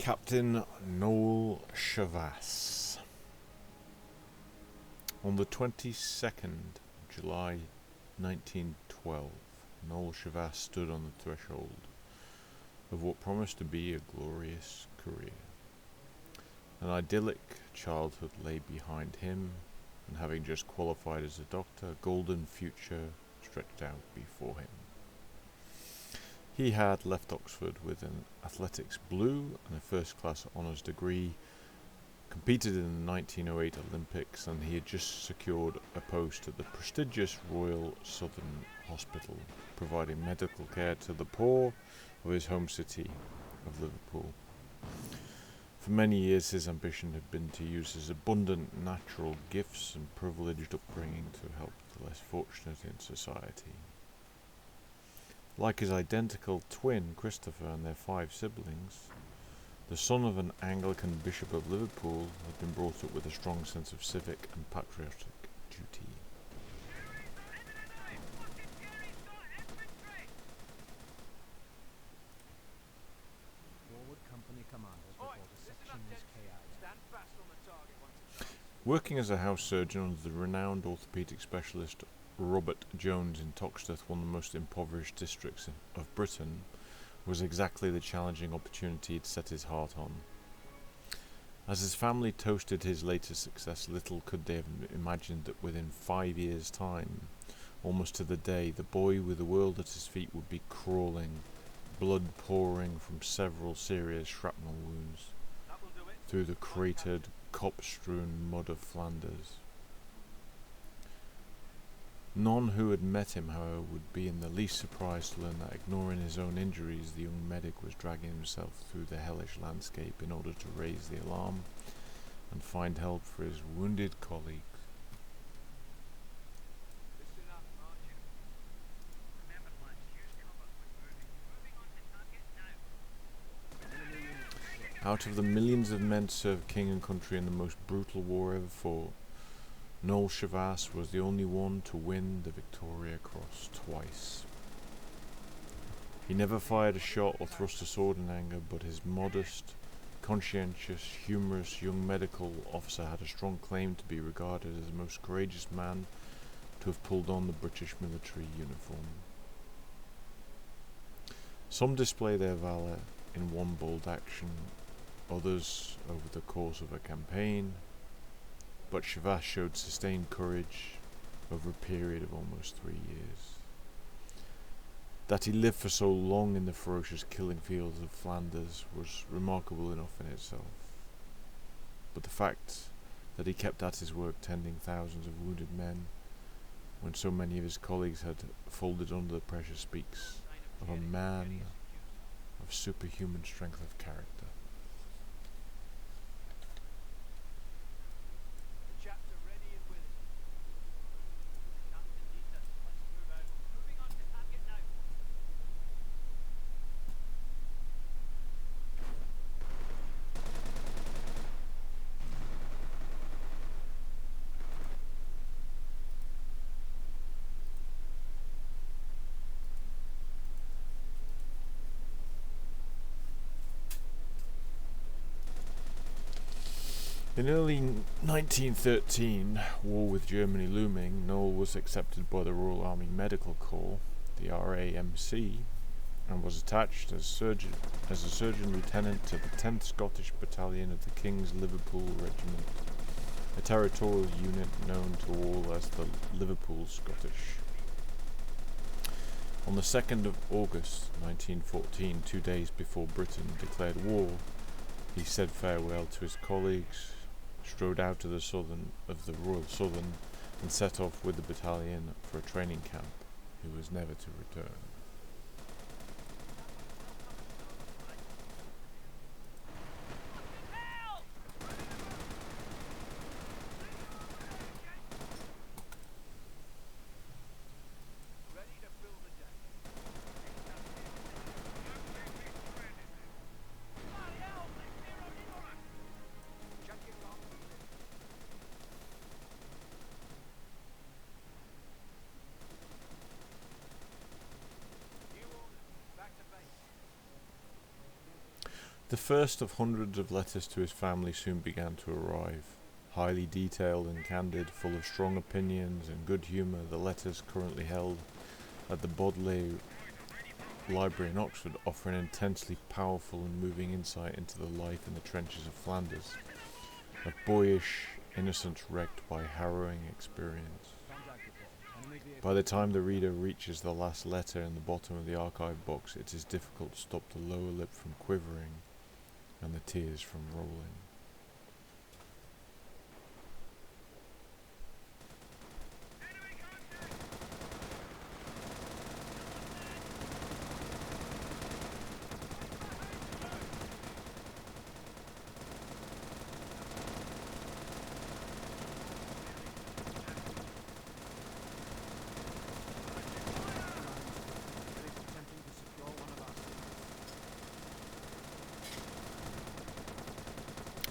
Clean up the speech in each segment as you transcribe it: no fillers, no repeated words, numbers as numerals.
Captain Noel Chavas. On the 22nd of July 1912, Noel Chavas stood on the threshold of what promised to be a glorious career. An idyllic childhood lay behind him, and having just qualified as a doctor, a golden future stretched out before him. He had left Oxford with an athletics blue and a first-class honours degree, competed in the 1908 Olympics, and he had just secured a post at the prestigious Royal Southern Hospital, providing medical care to the poor of his home city of Liverpool. For many years his ambition had been to use his abundant natural gifts and privileged upbringing to help the less fortunate in society. Like his identical twin Christopher and their 5 siblings, the son of an Anglican bishop of Liverpool had been brought up with a strong sense of civic and patriotic duty. Working as a house surgeon under the renowned orthopaedic specialist Robert Jones in Toxteth, one of the most impoverished districts of Britain, was exactly the challenging opportunity he'd set his heart on. As his family toasted his latest success, little could they have imagined that within 5 years' time, almost to the day, the boy with the world at his feet would be crawling, blood pouring from several serious shrapnel wounds, through the cratered, cop-strewn mud of Flanders. None who had met him, however, would be in the least surprised to learn that, ignoring his own injuries, the young medic was dragging himself through the hellish landscape in order to raise the alarm and find help for his wounded colleagues. Out of the millions of men served king and country in the most brutal war ever fought, Noel Chavas was the only one to win the Victoria Cross twice. He never fired a shot or thrust a sword in anger, but his modest, conscientious, humorous young medical officer had a strong claim to be regarded as the most courageous man to have pulled on the British military uniform. Some display their valour in one bold action, others over the course of a campaign, but Chavas showed sustained courage over a period of almost 3 years. That he lived for so long in the ferocious killing fields of Flanders was remarkable enough in itself, but the fact that he kept at his work tending thousands of wounded men when so many of his colleagues had folded under the pressure speaks of a man of superhuman strength of character. In early 1913, war with Germany looming, Noel was accepted by the Royal Army Medical Corps, the RAMC, and was attached as a surgeon lieutenant to the 10th Scottish Battalion of the King's Liverpool Regiment, a territorial unit known to all as the Liverpool Scottish. On the 2nd of August 1914, 2 days before Britain declared war, he said farewell to his colleagues, strode out to the Royal Southern, and set off with the battalion for a training camp. He was never to return. The first of hundreds of letters to his family soon began to arrive. Highly detailed and candid, full of strong opinions and good humour, the letters currently held at the Bodleian Library in Oxford offer an intensely powerful and moving insight into the life in the trenches of Flanders, a boyish innocence wrecked by harrowing experience. By the time the reader reaches the last letter in the bottom of the archive box, it is difficult to stop the lower lip from quivering and the tears from rolling.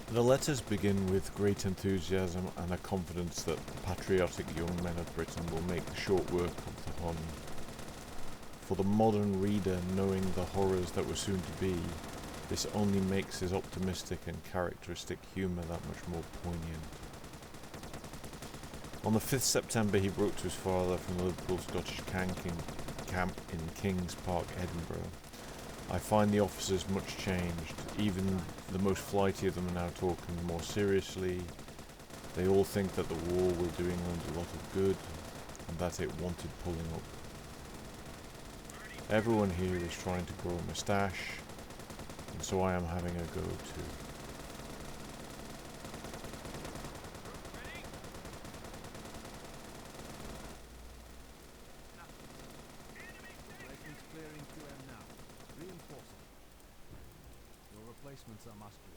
The letters begin with great enthusiasm and a confidence that the patriotic young men of Britain will make the short work of the Hun. For the modern reader, knowing the horrors that were soon to be, this only makes his optimistic and characteristic humour that much more poignant. On the 5th September he wrote to his father from the Liverpool Scottish camp in King's Park, Edinburgh. I find the officers much changed. Even the most flighty of them are now talking more seriously. They all think that the war will do England a lot of good and that it wanted pulling up. Everyone here is trying to grow a moustache, and so I am having a go too. Replacements are muscular.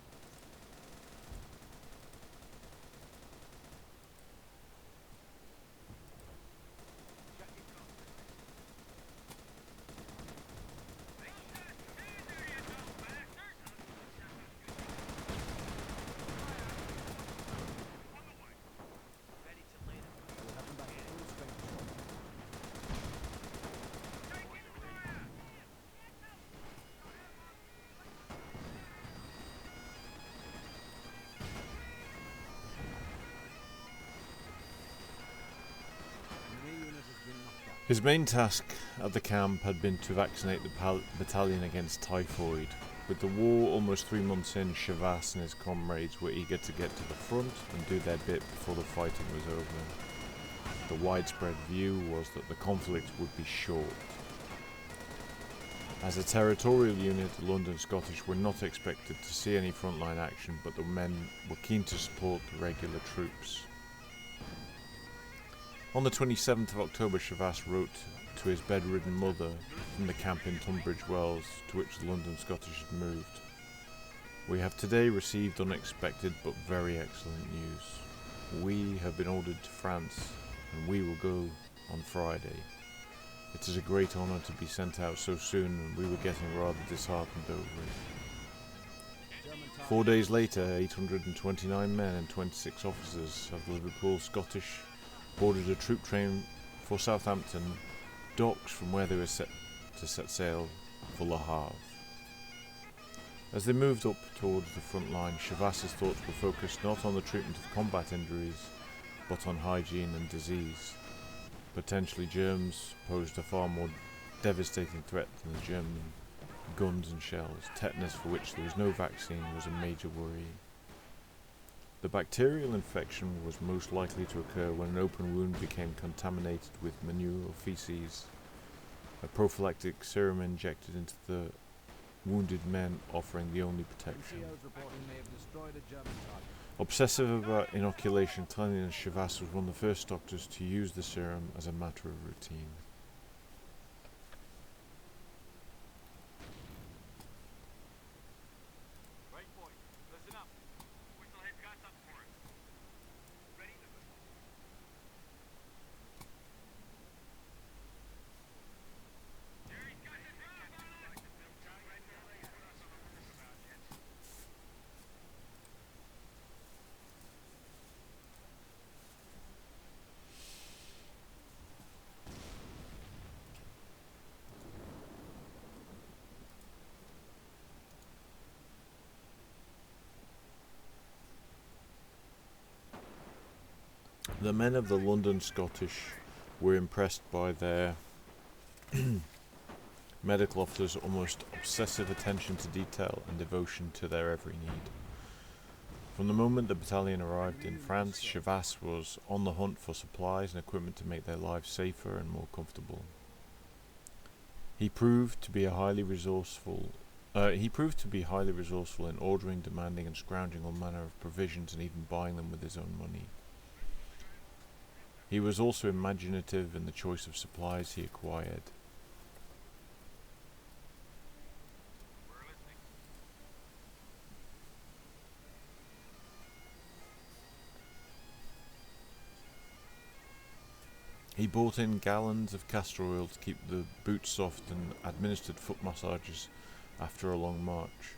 His main task at the camp had been to vaccinate the battalion against typhoid. With the war almost 3 months in, Chavas and his comrades were eager to get to the front and do their bit before the fighting was over. The widespread view was that the conflict would be short. As a territorial unit, the London Scottish were not expected to see any frontline action, but the men were keen to support the regular troops. On the 27th of October, Chavas wrote to his bedridden mother from the camp in Tunbridge Wells, to which the London Scottish had moved. We have today received unexpected but very excellent news. We have been ordered to France, and we will go on Friday. It is a great honour to be sent out so soon, and we were getting rather disheartened over it. 4 days later, 829 men and 26 officers of the Liverpool Scottish boarded a troop train for Southampton docks, from where they were set to set sail for Le Havre. As they moved up towards the front line, Chavas's thoughts were focused not on the treatment of combat injuries, but on hygiene and disease. Potentially germs posed a far more devastating threat than the German guns and shells. Tetanus, for which there was no vaccine, was a major worry. The bacterial infection was most likely to occur when an open wound became contaminated with manure or feces. A prophylactic serum injected into the wounded men offering the only protection. Obsessive about inoculation cleanliness, Chavas was one of the first doctors to use the serum as a matter of routine. The men of the London Scottish were impressed by their medical officers' almost obsessive attention to detail and devotion to their every need. From the moment the battalion arrived in France, Chavasse was on the hunt for supplies and equipment to make their lives safer and more comfortable. He proved to be highly resourceful in ordering, demanding, and scrounging all manner of provisions, and even buying them with his own money. He was also imaginative in the choice of supplies he acquired. He bought in gallons of castor oil to keep the boots soft and administered foot massages after a long march.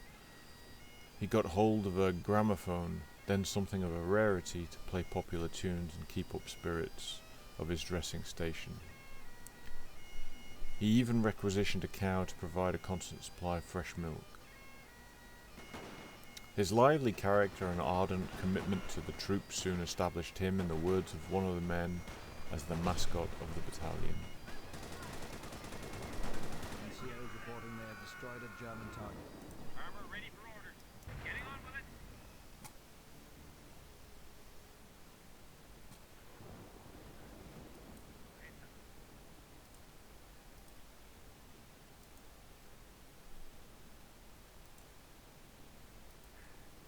He got hold of a gramophone, then something of a rarity, to play popular tunes and keep up spirits of his dressing station. He even requisitioned a cow to provide a constant supply of fresh milk. His lively character and ardent commitment to the troops soon established him, in the words of one of the men, as the mascot of the battalion. NCOs reporting they have destroyed a German target. Armor ready for orders. Getting on with it.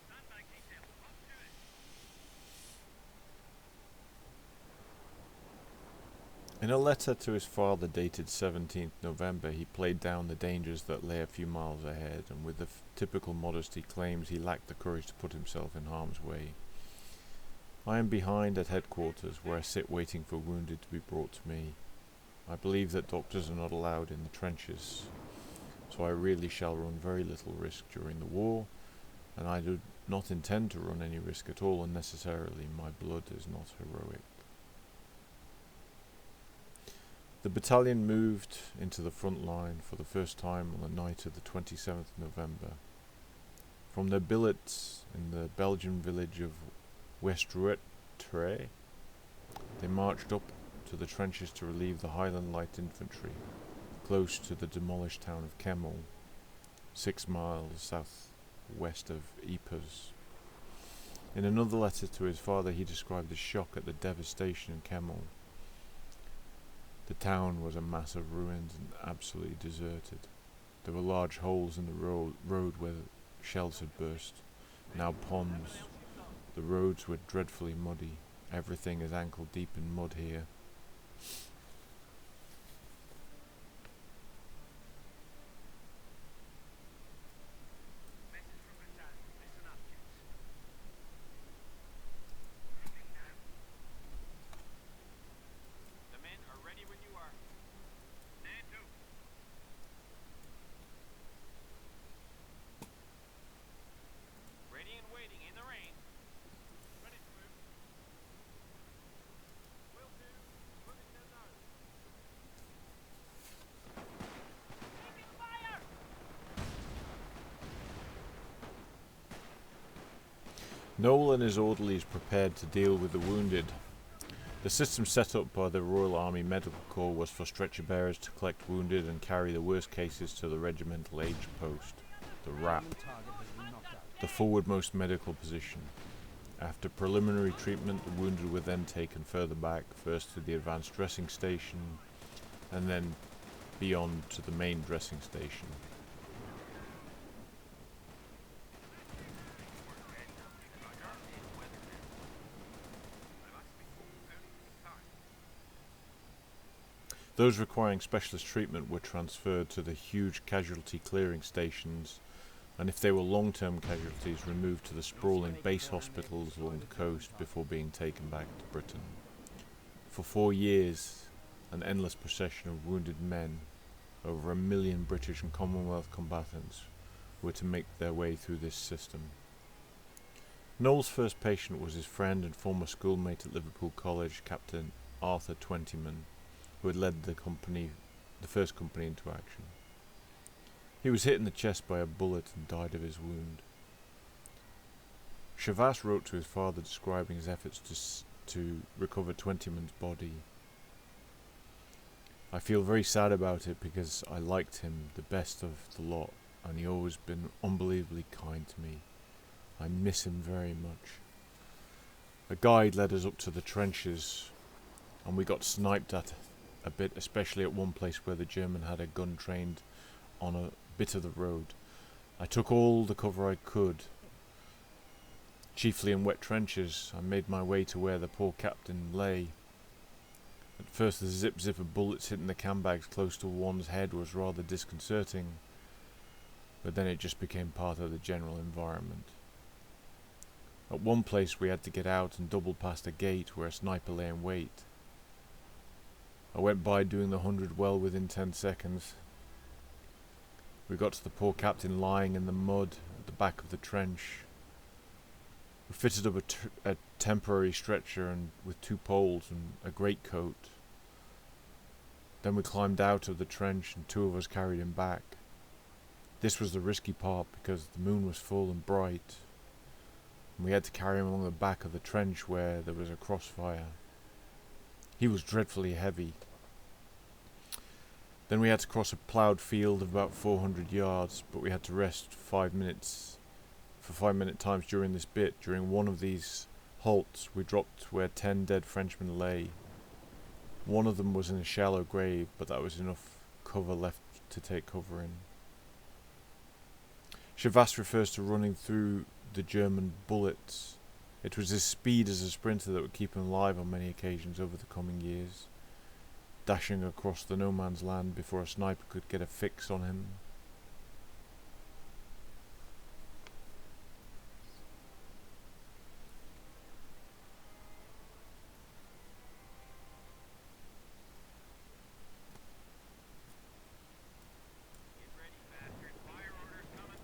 Sandbag detail. Up to it. In a letter to his father dated 17th November, he played down the dangers that lay a few miles ahead, and with the typical modesty claims he lacked the courage to put himself in harm's way. I am behind at headquarters, where I sit waiting for wounded to be brought to me. I believe that doctors are not allowed in the trenches, so I really shall run very little risk during the war, and I do not intend to run any risk at all unnecessarily. My blood is not heroic. The battalion moved into the front line for the first time on the night of the 27th November. From their billets in the Belgian village of Westruetre, they marched up to the trenches to relieve the Highland Light Infantry, close to the demolished town of Kemmel, 6 miles southwest of Ypres. In another letter to his father, he described the shock at the devastation in Kemmel. The town was a mass of ruins and absolutely deserted. There were large holes in the road where shells had burst, now ponds. The roads were dreadfully muddy. Everything is ankle deep in mud here. Message from battalion. Listen up, kids. Moving now. The men are ready when you are. Stand to. Ready and waiting in the rain. Ready to move. Will do. Moving to nose. Taking fire! Noel and his orderlies prepared to deal with the wounded. The system set up by the Royal Army Medical Corps was for stretcher bearers to collect wounded and carry the worst cases to the regimental aid post, the RAP, the forwardmost medical position. After preliminary treatment, the wounded were then taken further back, first to the advanced dressing station, and then beyond to the main dressing station. Those requiring specialist treatment were transferred to the huge casualty clearing stations, and if they were long-term casualties, removed to the sprawling base hospitals along the coast before being taken back to Britain. For 4 years, an endless procession of wounded men, over 1 million British and Commonwealth combatants, were to make their way through this system. Noel's first patient was his friend and former schoolmate at Liverpool College, Captain Arthur Twentyman, who had led the first company into action. He was hit in the chest by a bullet and died of his wound. Chavasse wrote to his father describing his efforts to recover 20 men's body. I feel very sad about it because I liked him the best of the lot, and he always been unbelievably kind to me. I miss him very much. A guide led us up to the trenches, and we got sniped at a bit, especially at one place where the German had a gun trained on a bit of the road. I took all the cover I could, chiefly in wet trenches. I made my way to where the poor captain lay. At first the zip of bullets hitting the can bags close to one's head was rather disconcerting, but then it just became part of the general environment. At one place we had to get out and double past a gate where a sniper lay in wait. I went by doing the 100 well within 10 seconds. We got to the poor captain lying in the mud at the back of the trench. We fitted up a temporary stretcher and with 2 poles and a greatcoat. Then we climbed out of the trench and 2 of us carried him back. This was the risky part because the moon was full and bright, and we had to carry him along the back of the trench where there was a crossfire. He was dreadfully heavy. Then we had to cross a ploughed field of about 400 yards, but we had to rest 5 minutes for 5-minute times during this bit. During one of these halts, we dropped where 10 dead Frenchmen lay. One of them was in a shallow grave, but that was enough cover left to take cover in. Chavas refers to running through the German bullets. It was his speed as a sprinter that would keep him alive on many occasions over the coming years, dashing across the no man's land before a sniper could get a fix on him. Get ready, bastards. Fire orders coming.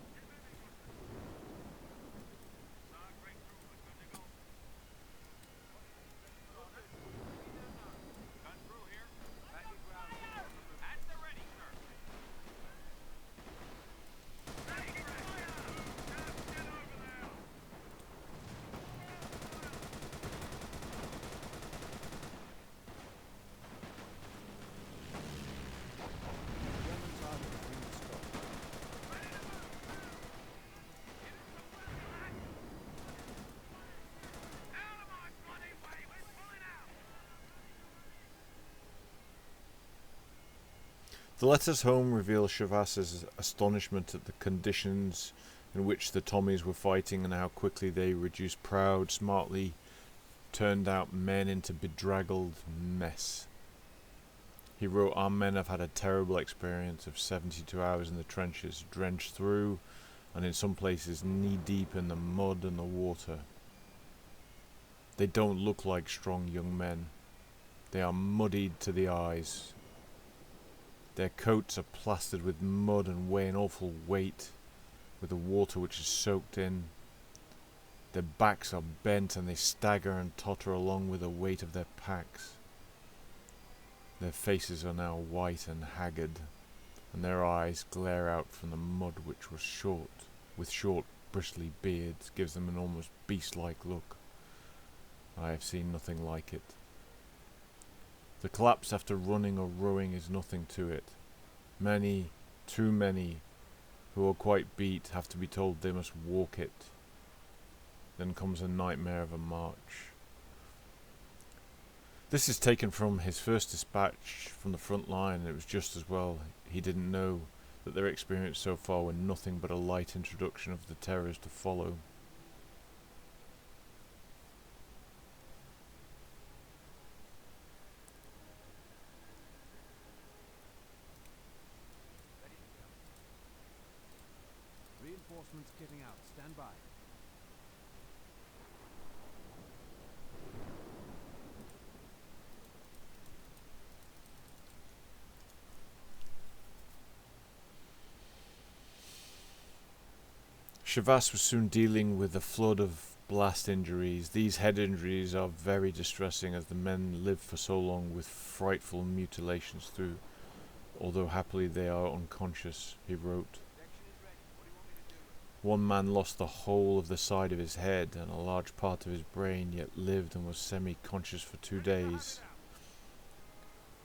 Sog right through. We're good to go. Gun through here. At the ready, sir. Ready, fire! Just get over there. German target has been destroyed. Out of my bloody way. We're pulling out. The letters home reveal Chavas's astonishment at the conditions in which the Tommies were fighting and how quickly they reduced proud, smartly turned out men into bedraggled mess. He wrote, "Our men have had a terrible experience of 72 hours in the trenches, drenched through, and in some places knee-deep in the mud and the water. They don't look like strong young men. They are muddied to the eyes. Their coats are plastered with mud and weigh an awful weight, with the water which is soaked in. Their backs are bent and they stagger and totter along with the weight of their packs. Their faces are now white and haggard, and their eyes glare out from the mud which was with short bristly beards, gives them an almost beast-like look. I have seen nothing like it. The collapse after running or rowing is nothing to it. Many, too many, who are quite beat have to be told they must walk it. Then comes a nightmare of a march." This is taken from his first dispatch from the front line, and it was just as well he didn't know that their experience so far were nothing but a light introduction of the terrors to follow. Reinforcements getting out. Stand by. Chavas was soon dealing with a flood of blast injuries. These head injuries are very distressing as the men live for so long with frightful mutilations through, although happily they are unconscious, he wrote. One man lost the whole of the side of his head and a large part of his brain, yet lived and was semi-conscious for 2 days.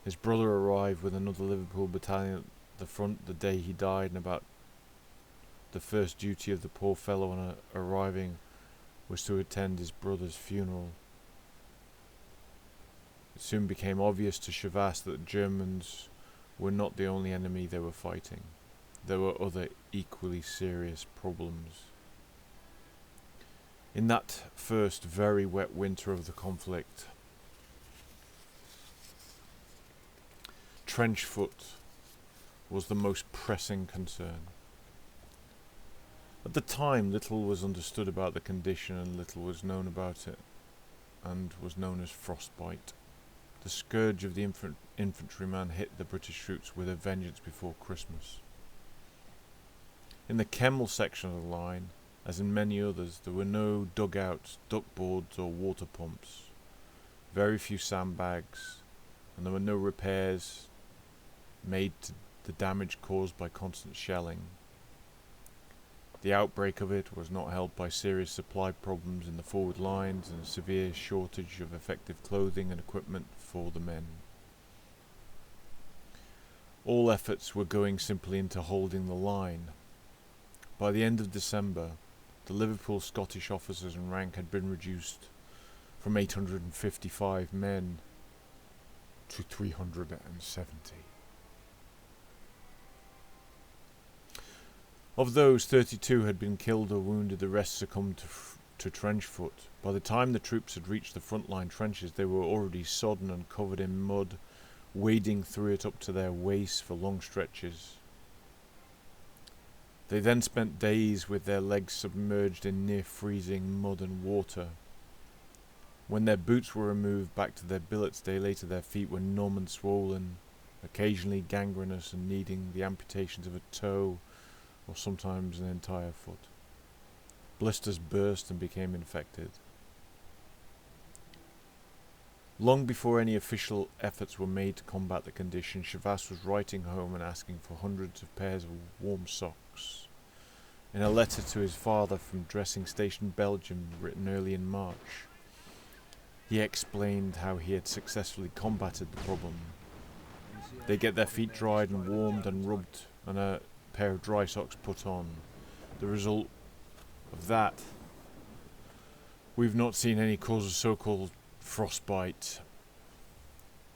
His brother arrived with another Liverpool battalion at the front the day he died, and about the first duty of the poor fellow on arriving was to attend his brother's funeral. It soon became obvious to Chavas that the Germans were not the only enemy they were fighting. There were other equally serious problems. In that first very wet winter of the conflict, trench foot was the most pressing concern. At the time, little was understood about the condition and little was known about it, and was known as frostbite. The scourge of the infantryman hit the British troops with a vengeance before Christmas. In the Kemmel section of the line, as in many others, there were no dugouts, duckboards or water pumps, very few sandbags, and there were no repairs made to the damage caused by constant shelling. The outbreak of it was not helped by serious supply problems in the forward lines and a severe shortage of effective clothing and equipment for the men. All efforts were going simply into holding the line. By the end of December, the Liverpool Scottish officers in rank had been reduced from 855 men to 370. Of those, 32 had been killed or wounded, the rest succumbed to trench foot. By the time the troops had reached the front-line trenches, they were already sodden and covered in mud, wading through it up to their waists for long stretches. They then spent days with their legs submerged in near-freezing mud and water. When their boots were removed back to their billets, day later their feet were numb and swollen, occasionally gangrenous and needing the amputations of a toe or sometimes an entire foot. Blisters burst and became infected. Long before any official efforts were made to combat the condition, Chavas was writing home and asking for hundreds of pairs of warm socks. In a letter to his father from Dressing Station, Belgium, written early in March, he explained how he had successfully combated the problem. They get their feet dried and warmed and rubbed, and a pair of dry socks put on. The result of that, we've not seen any cause of so-called frostbite.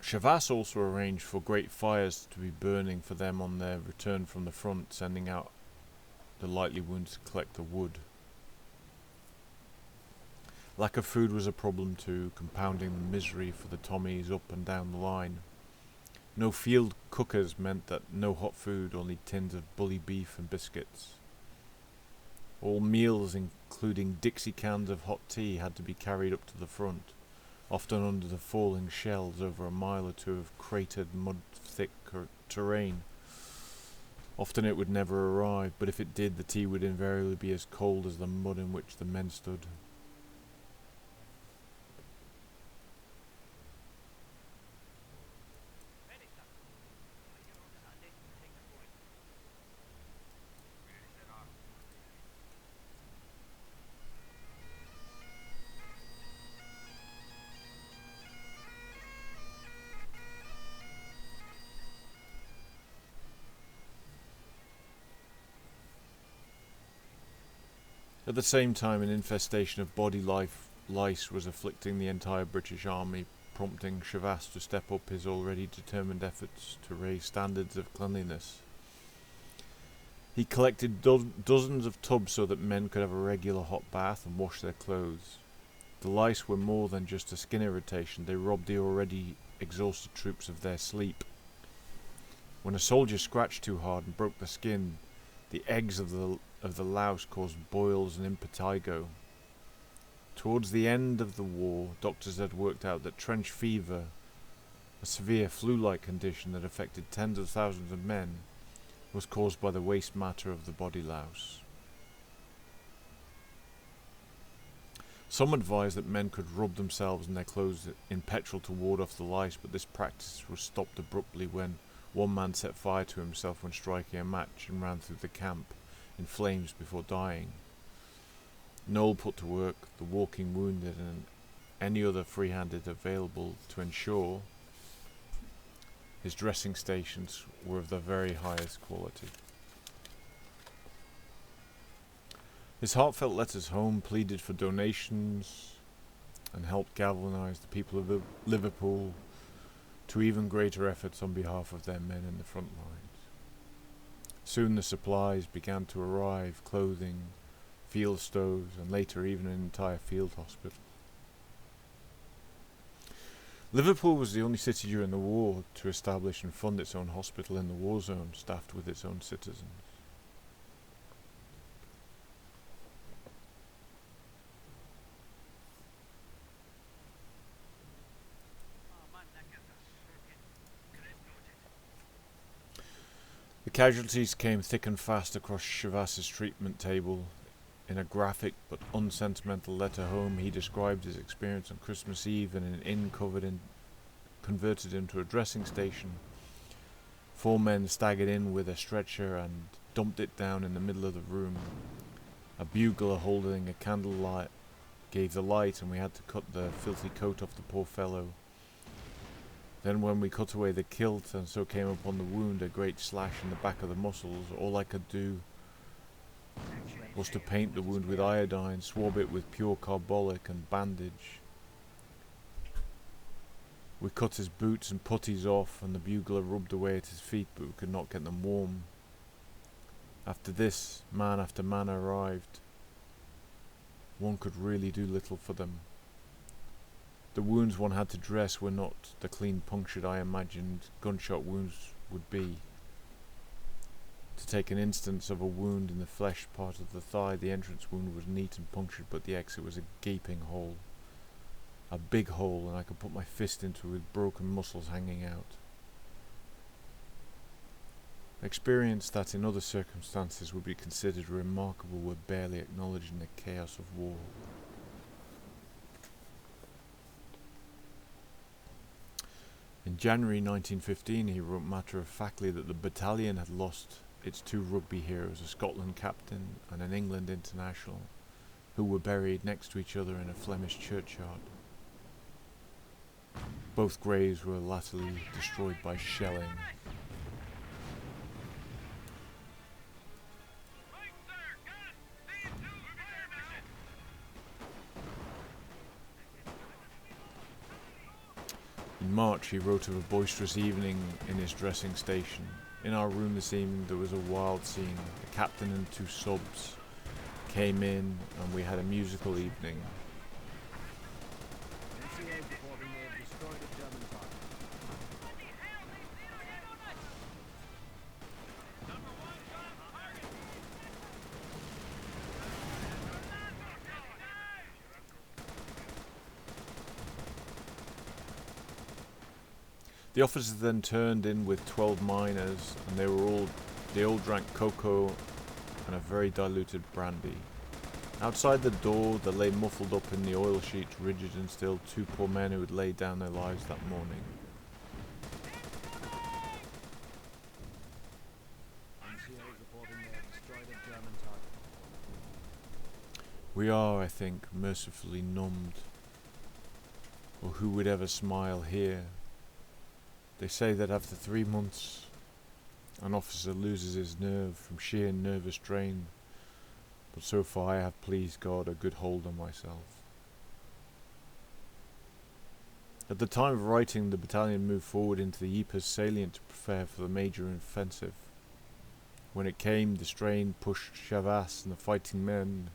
Chavas also arranged for great fires to be burning for them on their return from the front, sending out the lightly wounded to collect the wood. Lack of food was a problem too, compounding the misery for the Tommies up and down the line. No field cookers meant that no hot food, only tins of bully beef and biscuits. All meals, including Dixie cans of hot tea, had to be carried up to the front, often under the falling shells over a mile or two of cratered, mud-thick terrain. Often it would never arrive, but if it did, the tea would invariably be as cold as the mud in which the men stood. At the same time, an infestation of body lice was afflicting the entire British army, prompting Chavas to step up his already determined efforts to raise standards of cleanliness. He collected dozens of tubs so that men could have a regular hot bath and wash their clothes. The lice were more than just a skin irritation. They robbed the already exhausted troops of their sleep. When a soldier scratched too hard and broke the skin, the eggs of the louse caused boils and impetigo. Towards the end of the war, doctors had worked out that trench fever, a severe flu-like condition that affected tens of thousands of men, was caused by the waste matter of the body louse. Some advised that men could rub themselves and their clothes in petrol to ward off the lice, but this practice was stopped abruptly when one man set fire to himself when striking a match and ran through the camp, in flames before dying. Noel put to work the walking wounded and any other free-handed available to ensure his dressing stations were of the very highest quality. His heartfelt letters home pleaded for donations and helped galvanise the people of Liverpool to even greater efforts on behalf of their men in the front lines. Soon the supplies began to arrive, clothing, field stoves, and later even an entire field hospital. Liverpool was the only city during the war to establish and fund its own hospital in the war zone, staffed with its own citizens. The casualties came thick and fast across Chavasse's treatment table. In a graphic but unsentimental letter home, he described his experience on Christmas Eve in an inn converted into a dressing station. 4 men staggered in with a stretcher and dumped it down in the middle of the room. A bugler holding a candlelight gave the light, and we had to cut the filthy coat off the poor fellow. Then when we cut away the kilt and so came upon the wound, a great slash in the back of the muscles, all I could do was to paint the wound with iodine, swab it with pure carbolic and bandage. We cut his boots and puttees off, and the bugler rubbed away at his feet, but we could not get them warm. After this, man after man arrived. One could really do little for them. The wounds one had to dress were not the clean punctured I imagined gunshot wounds would be. To take an instance of a wound in the flesh part of the thigh, the entrance wound was neat and punctured, but the exit was a gaping hole. A big hole, and I could put my fist into it with broken muscles hanging out. Experience that in other circumstances would be considered remarkable were barely acknowledged in the chaos of war. In January 1915, he wrote matter-of-factly that the battalion had lost its 2 rugby heroes, a Scotland captain and an England international, who were buried next to each other in a Flemish churchyard. Both graves were latterly destroyed by shelling. In March, he wrote of a boisterous evening in his dressing station. In our room this evening there was a wild scene. The captain and 2 subs came in and we had a musical evening. NCOs reporting they have destroyed a German target. The officers then turned in with 12 miners, and they all drank cocoa and a very diluted brandy. Outside the door, there lay muffled up in the oil sheets, rigid and still, 2 poor men who had laid down their lives that morning. NCOs reporting they have destroyed a German target. We are, I think, mercifully numbed. Or who would ever smile here? They say that after 3 months, an officer loses his nerve from sheer nervous strain, but so far I have, pleased God, a good hold on myself. At the time of writing, the battalion moved forward into the Ypres salient to prepare for the major offensive. When it came, the strain pushed Chavas and the fighting men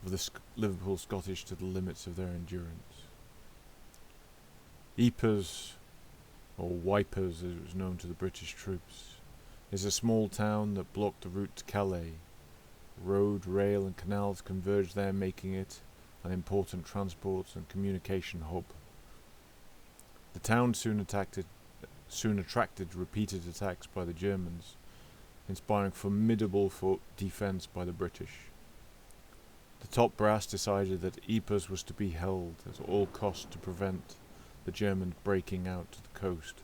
of the Liverpool Scottish to the limits of their endurance. Ypres, or Wipers as it was known to the British troops, is a small town that blocked the route to Calais. Road, rail and canals converged there, making it an important transport and communication hub. The town soon attracted repeated attacks by the Germans, inspiring formidable defence by the British. The top brass decided that Ypres was to be held at all costs to prevent the Germans breaking out to the coast.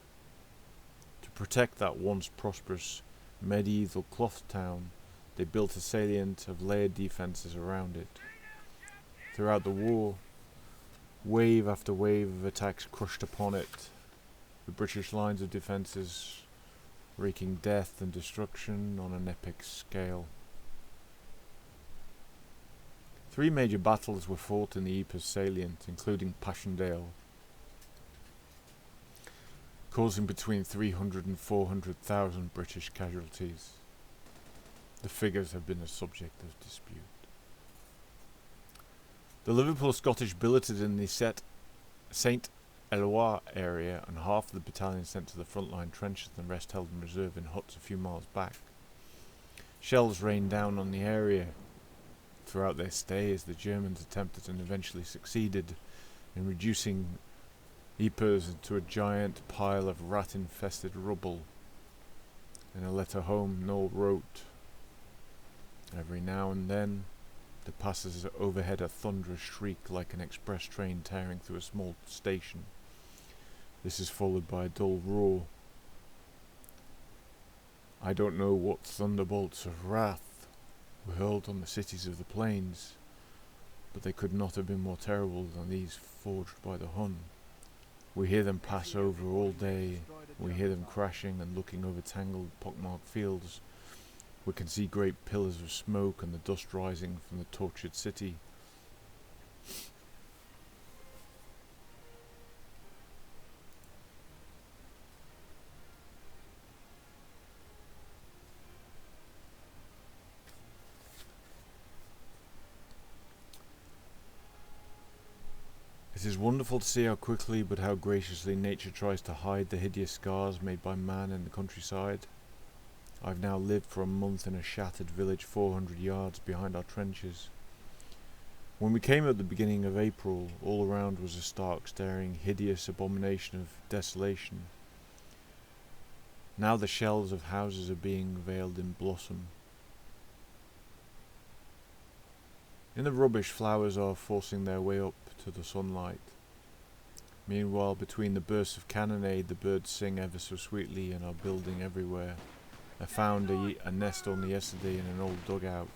To protect that once prosperous medieval cloth town, they built a salient of layered defences around it. Throughout the war, wave after wave of attacks crushed upon it, the British lines of defences wreaking death and destruction on an epic scale. 3 major battles were fought in the Ypres salient, including Paschendale, causing between 300 and 400,000 British casualties. The figures have been a subject of dispute. The Liverpool Scottish billeted in the St. Eloi area, and half of the battalion sent to the front-line trenches and the rest held in reserve in huts a few miles back. Shells rained down on the area throughout their stay as the Germans attempted and eventually succeeded in reducing Ypres into a giant pile of rat-infested rubble. In a letter home, Noel wrote, "Every now and then there passes overhead a thunderous shriek like an express train tearing through a small station. This is followed by a dull roar. I don't know what thunderbolts of wrath were hurled on the cities of the plains, but they could not have been more terrible than these forged by the Hun. We hear them pass over all day, we hear them crashing and looking over tangled, pockmarked fields. We can see great pillars of smoke and the dust rising from the tortured city. It is wonderful to see how quickly but how graciously nature tries to hide the hideous scars made by man in the countryside. I've now lived for a month in a shattered village 400 yards behind our trenches. When we came at the beginning of April, all around was a stark, staring, hideous abomination of desolation. Now the shells of houses are being veiled in blossom. In the rubbish, flowers are forcing their way up to the sunlight. Meanwhile, between the bursts of cannonade, the birds sing ever so sweetly and are building everywhere. I found a nest only yesterday in an old dugout.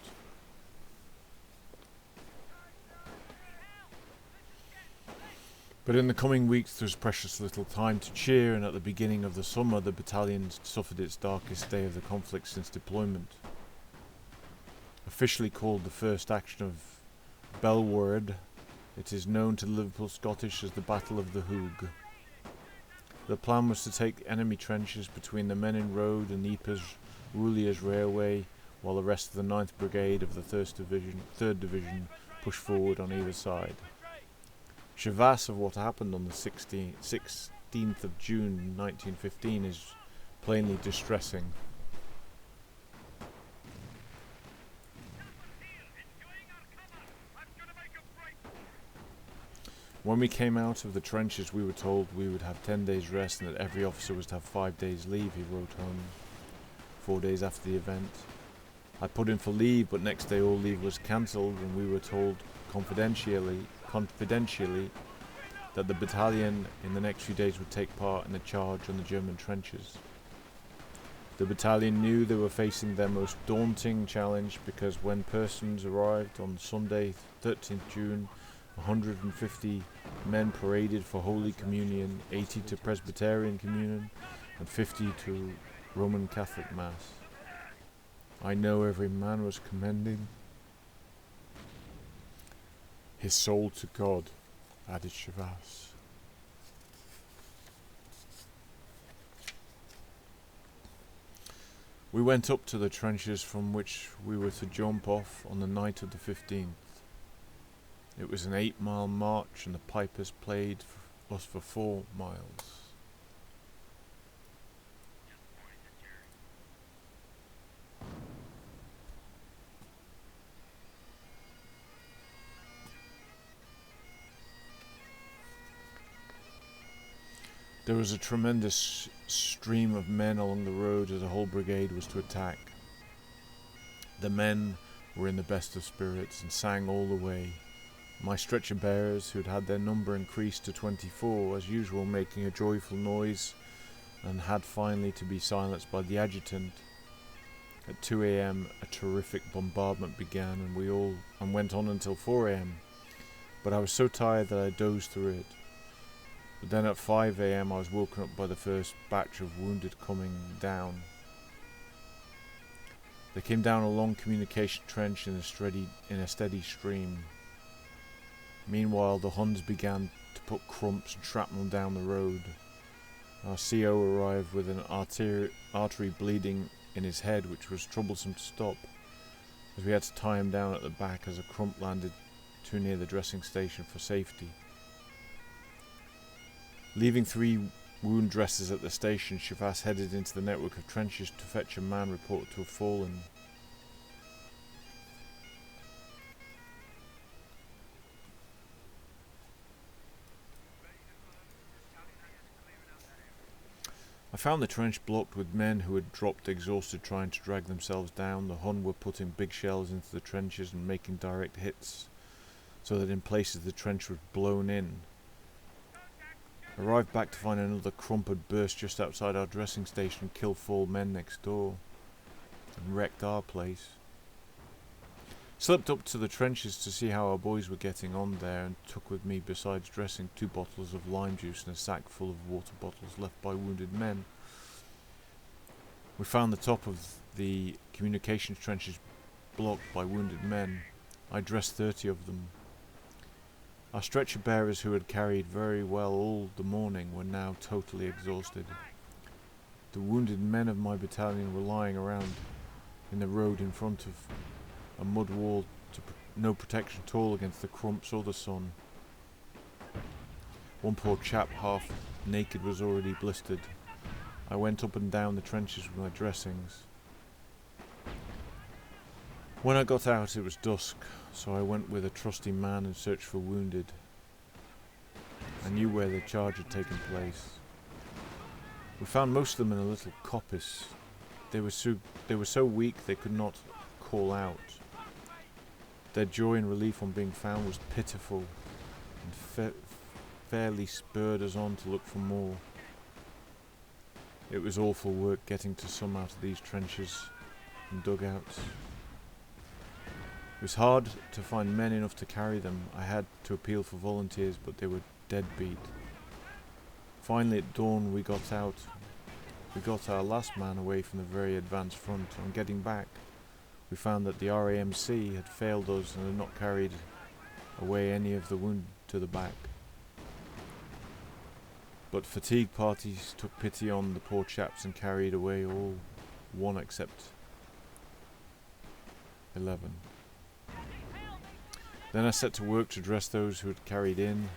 But in the coming weeks there's precious little time to cheer, and at the beginning of the summer the battalion suffered its darkest day of the conflict since deployment. Officially called the first action of Bellewaerde, it is known to the Liverpool Scottish as the Battle of the Hoog. The plan was to take enemy trenches between the Menin Road and Ypres Rouliers Railway, while the rest of the 9th Brigade of the 3rd Division pushed forward on either side. Chavas of what happened on the 16th of June 1915 is plainly distressing. When we came out of the trenches, we were told we would have 10 days rest and that every officer was to have 5 days leave, he wrote home 4 days after the event. I put in for leave, but next day all leave was cancelled, and we were told confidentially that the battalion in the next few days would take part in the charge on the German trenches. The battalion knew they were facing their most daunting challenge, because when persons arrived on Sunday 13th June, 150 men paraded for Holy Communion, 80 to Presbyterian Communion, and 50 to Roman Catholic Mass. I know every man was commending his soul to God, added Chavas. We went up to the trenches from which we were to jump off on the night of the 15th. It was an 8-mile march, and the pipers played us for 4 miles. There was a tremendous stream of men along the road as the whole brigade was to attack. The men were in the best of spirits and sang all the way. My stretcher bearers, who had had their number increased to 24, as usual making a joyful noise, and had finally to be silenced by the adjutant, At 2 a.m. a terrific bombardment began and went on until 4 a.m. But I was so tired that I dozed through it. But then at 5 a.m. I was woken up by the first batch of wounded coming down. They came down a long communication trench in a steady stream. Meanwhile, the Huns began to put crumps and shrapnel down the road. Our CO arrived with an artery bleeding in his head, which was troublesome to stop, as we had to tie him down at the back as a crump landed too near the dressing station for safety. Leaving 3 wound dressers at the station, Chavas headed into the network of trenches to fetch a man reported to have fallen. I found the trench blocked with men who had dropped exhausted trying to drag themselves down. The Hun were putting big shells into the trenches and making direct hits, so that in places the trench was blown in. I arrived back to find another crump had burst just outside our dressing station and killed 4 men next door, and wrecked our place. Slipped up to the trenches to see how our boys were getting on there, and took with me, besides dressing, 2 bottles of lime juice and a sack full of water bottles left by wounded men. We found the top of the communications trenches blocked by wounded men. I dressed 30 of them. Our stretcher bearers, who had carried very well all the morning, were now totally exhausted. The wounded men of my battalion were lying around in the road in front of a mud wall, no protection at all against the crumps or the sun. One poor chap, half naked, was already blistered. I went up and down the trenches with my dressings. When I got out it was dusk, so I went with a trusty man and searched for wounded. I knew where the charge had taken place. We found most of them in a little coppice. They were so weak they could not call out. Their joy and relief on being found was pitiful, and fairly spurred us on to look for more. It was awful work getting to some out of these trenches and dugouts. It was hard to find men enough to carry them. I had to appeal for volunteers, but they were dead beat. Finally at dawn we got out. We got our last man away from the very advanced front. On getting back, we found that the RAMC had failed us and had not carried away any of the wounded to the back. But fatigue parties took pity on the poor chaps and carried away all, 1 except 11. Then I set to work to dress those who had carried in,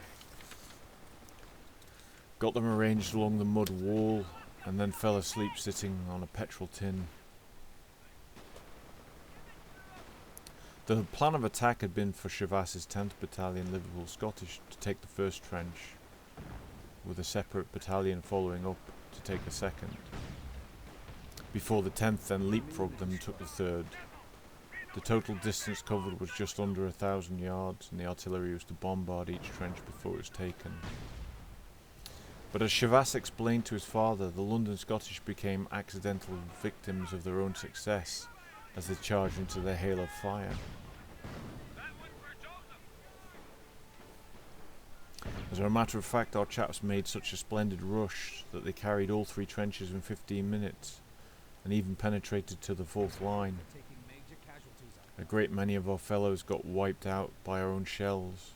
got them arranged along the mud wall, and then fell asleep sitting on a petrol tin. The plan of attack had been for Chavasse's 10th Battalion, Liverpool Scottish, to take the first trench, with a separate battalion following up to take the second, before the 10th then leapfrogged them and took the third. The total distance covered was just under 1,000 yards, and the artillery was to bombard each trench before it was taken. But as Chavasse explained to his father, the London Scottish became accidental victims of their own success as they charged into their hail of fire. As a matter of fact, our chaps made such a splendid rush that they carried all 3 trenches in 15 minutes, and even penetrated to the 4th line. A great many of our fellows got wiped out by our own shells.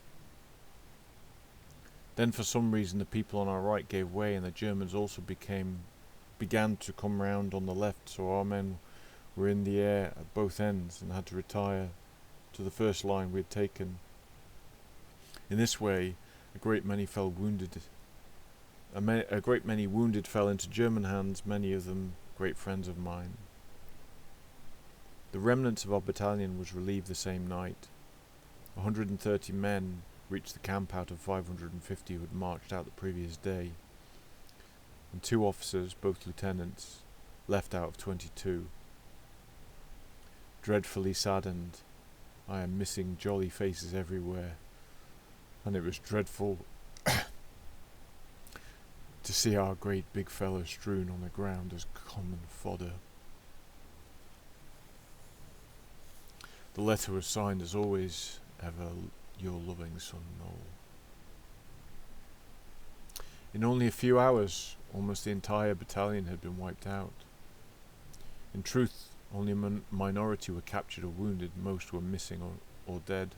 Then for some reason the people on our right gave way, and the Germans also began to come round on the left, so our men were in the air at both ends and had to retire to the first line we had taken. In this way a great many wounded fell into German hands, many of them great friends of mine. The remnants of our battalion was relieved the same night. 130 men reached the camp out of 550 who had marched out the previous day, and 2 officers, both lieutenants, left out of 22. Dreadfully saddened, I am missing jolly faces everywhere, and it was dreadful to see our great big fellows strewn on the ground as common fodder. The letter was signed, as always, ever your loving son, Noel. In only a few hours, almost the entire battalion had been wiped out. In truth, only a minority were captured or wounded, most were missing or dead.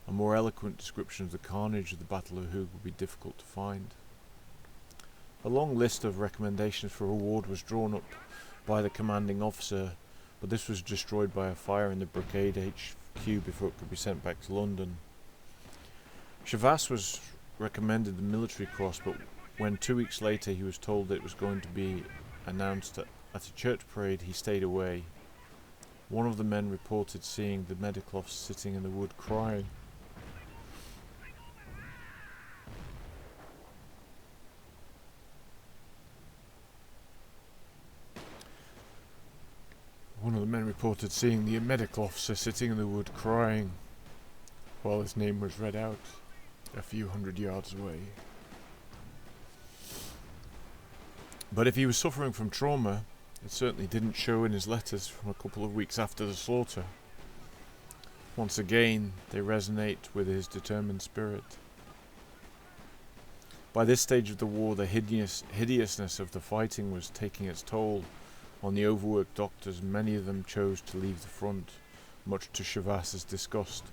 A more eloquent description of the carnage of the Battle of Hoog would be difficult to find. A long list of recommendations for reward was drawn up by the commanding officer, but this was destroyed by a fire in the brigade HQ before it could be sent back to London. Chavas was recommended the Military Cross, but when 2 weeks later he was told that it was going to be announced at a church parade, he stayed away. One of the men reported seeing the medical officer sitting in the wood crying. One of the men reported seeing the medical officer sitting in the wood crying while his name was read out a few hundred yards away. But if he was suffering from trauma, it certainly didn't show in his letters from a couple of weeks after the slaughter. Once again, they resonate with his determined spirit. By this stage of the war, the hideousness of the fighting was taking its toll on the overworked doctors. Many of them chose to leave the front, much to Chavas's disgust.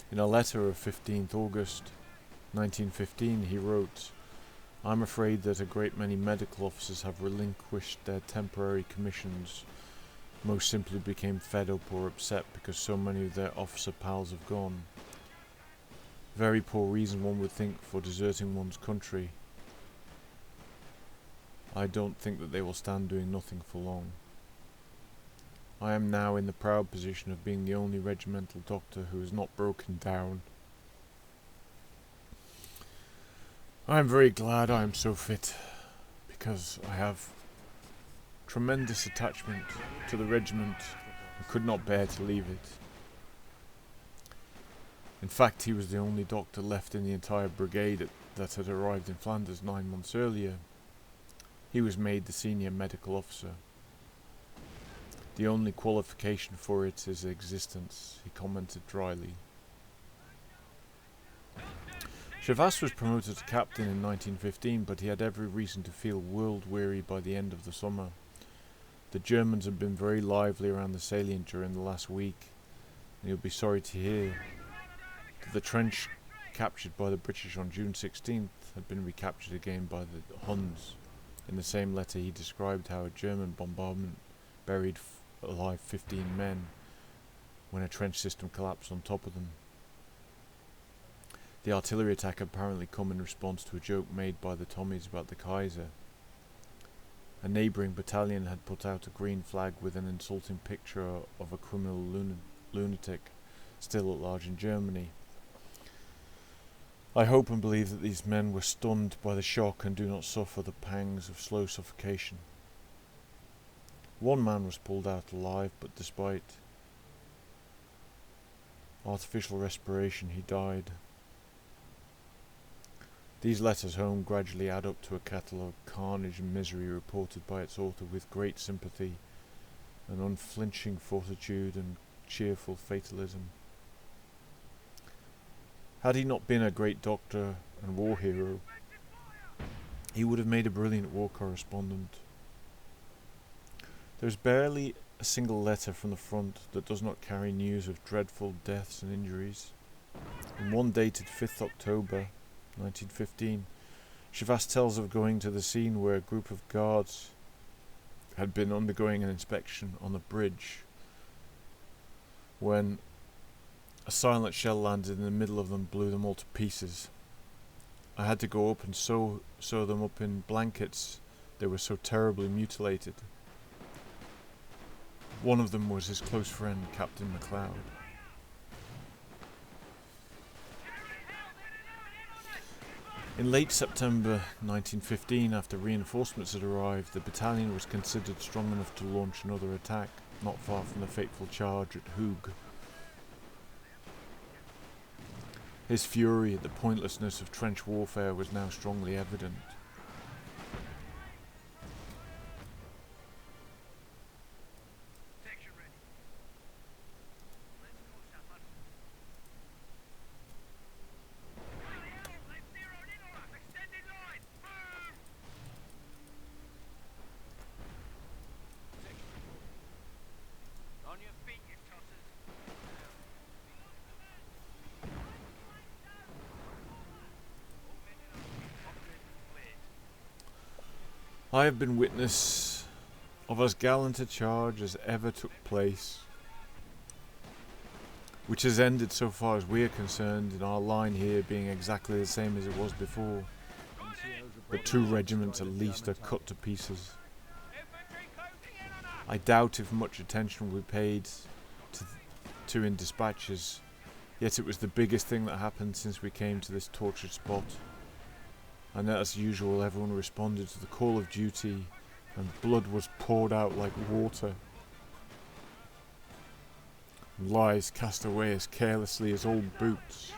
In a letter of 15th August 1915 he wrote, "I'm afraid that a great many medical officers have relinquished their temporary commissions, most simply became fed up or upset because so many of their officer pals have gone. Very poor reason, one would think, for deserting one's country. I don't think that they will stand doing nothing for long. I am now in the proud position of being the only regimental doctor who has not broken down. I am very glad I am so fit, because I have tremendous attachment to the regiment and could not bear to leave it." In fact, he was the only doctor left in the entire brigade that had arrived in Flanders 9 months earlier. He was made the senior medical officer. "The only qualification for it is existence," he commented dryly. Chavas was promoted to captain in 1915, but he had every reason to feel world-weary by the end of the summer. The Germans had been very lively around the salient during the last week, and he'll be sorry to hear that the trench captured by the British on June 16th had been recaptured again by the Huns. In the same letter he described how a German bombardment buried alive 15 men when a trench system collapsed on top of them. The artillery attack had apparently come in response to a joke made by the Tommies about the Kaiser. A neighbouring battalion had put out a green flag with an insulting picture of a criminal lunatic still at large in Germany. I hope and believe that these men were stunned by the shock and do not suffer the pangs of slow suffocation. One man was pulled out alive, but despite artificial respiration he died. These letters home gradually add up to a catalogue of carnage and misery reported by its author with great sympathy, an unflinching fortitude and cheerful fatalism. Had he not been a great doctor and war hero, he would have made a brilliant war correspondent. There is barely a single letter from the front that does not carry news of dreadful deaths and injuries. In one dated 5th October 1915, Chavas tells of going to the scene where a group of guards had been undergoing an inspection on the bridge when a silent shell landed in the middle of them and blew them all to pieces. I had to go up and sew them up in blankets. They were so terribly mutilated. One of them was his close friend, Captain MacLeod. In late September 1915, after reinforcements had arrived, the battalion was considered strong enough to launch another attack, not far from the fateful charge at Hoog. His fury at the pointlessness of trench warfare was now strongly evident. I have been witness of as gallant a charge as ever took place, which has ended, so far as we are concerned, in our line here being exactly the same as it was before. But 2 regiments at least are cut to pieces. I doubt if much attention will be paid to in dispatches, yet it was the biggest thing that happened since we came to this tortured spot. And as usual, everyone responded to the call of duty, and blood was poured out like water. And lives cast away as carelessly as old boots.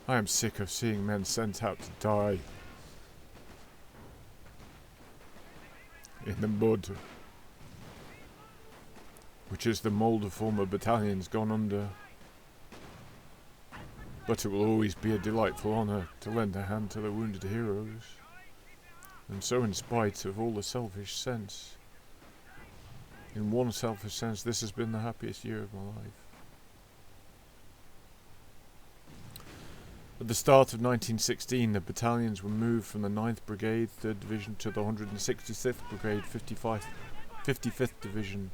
I am sick of seeing men sent out to die in the mud, which is the mould of former battalions gone under. But it will always be a delightful honour to lend a hand to the wounded heroes, and so in spite of all the selfish sense, in one selfish sense, this has been the happiest year of my life. At the start of 1916, the battalions were moved from the 9th Brigade, 3rd Division, to the 166th Brigade, 55th Division,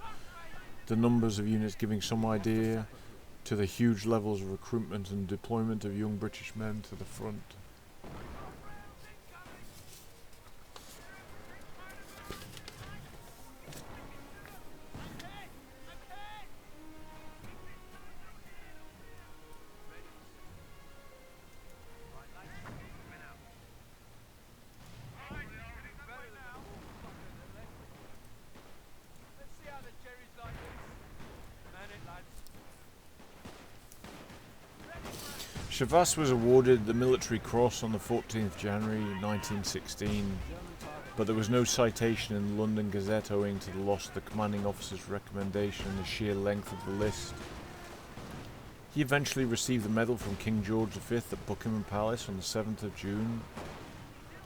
the numbers of units giving some idea to the huge levels of recruitment and deployment of young British men to the front. Chavas was awarded the Military Cross on the 14th January 1916, but there was no citation in the London Gazette owing to the loss of the commanding officer's recommendation and the sheer length of the list. He eventually received the medal from King George V at Buckingham Palace on the 7th of June,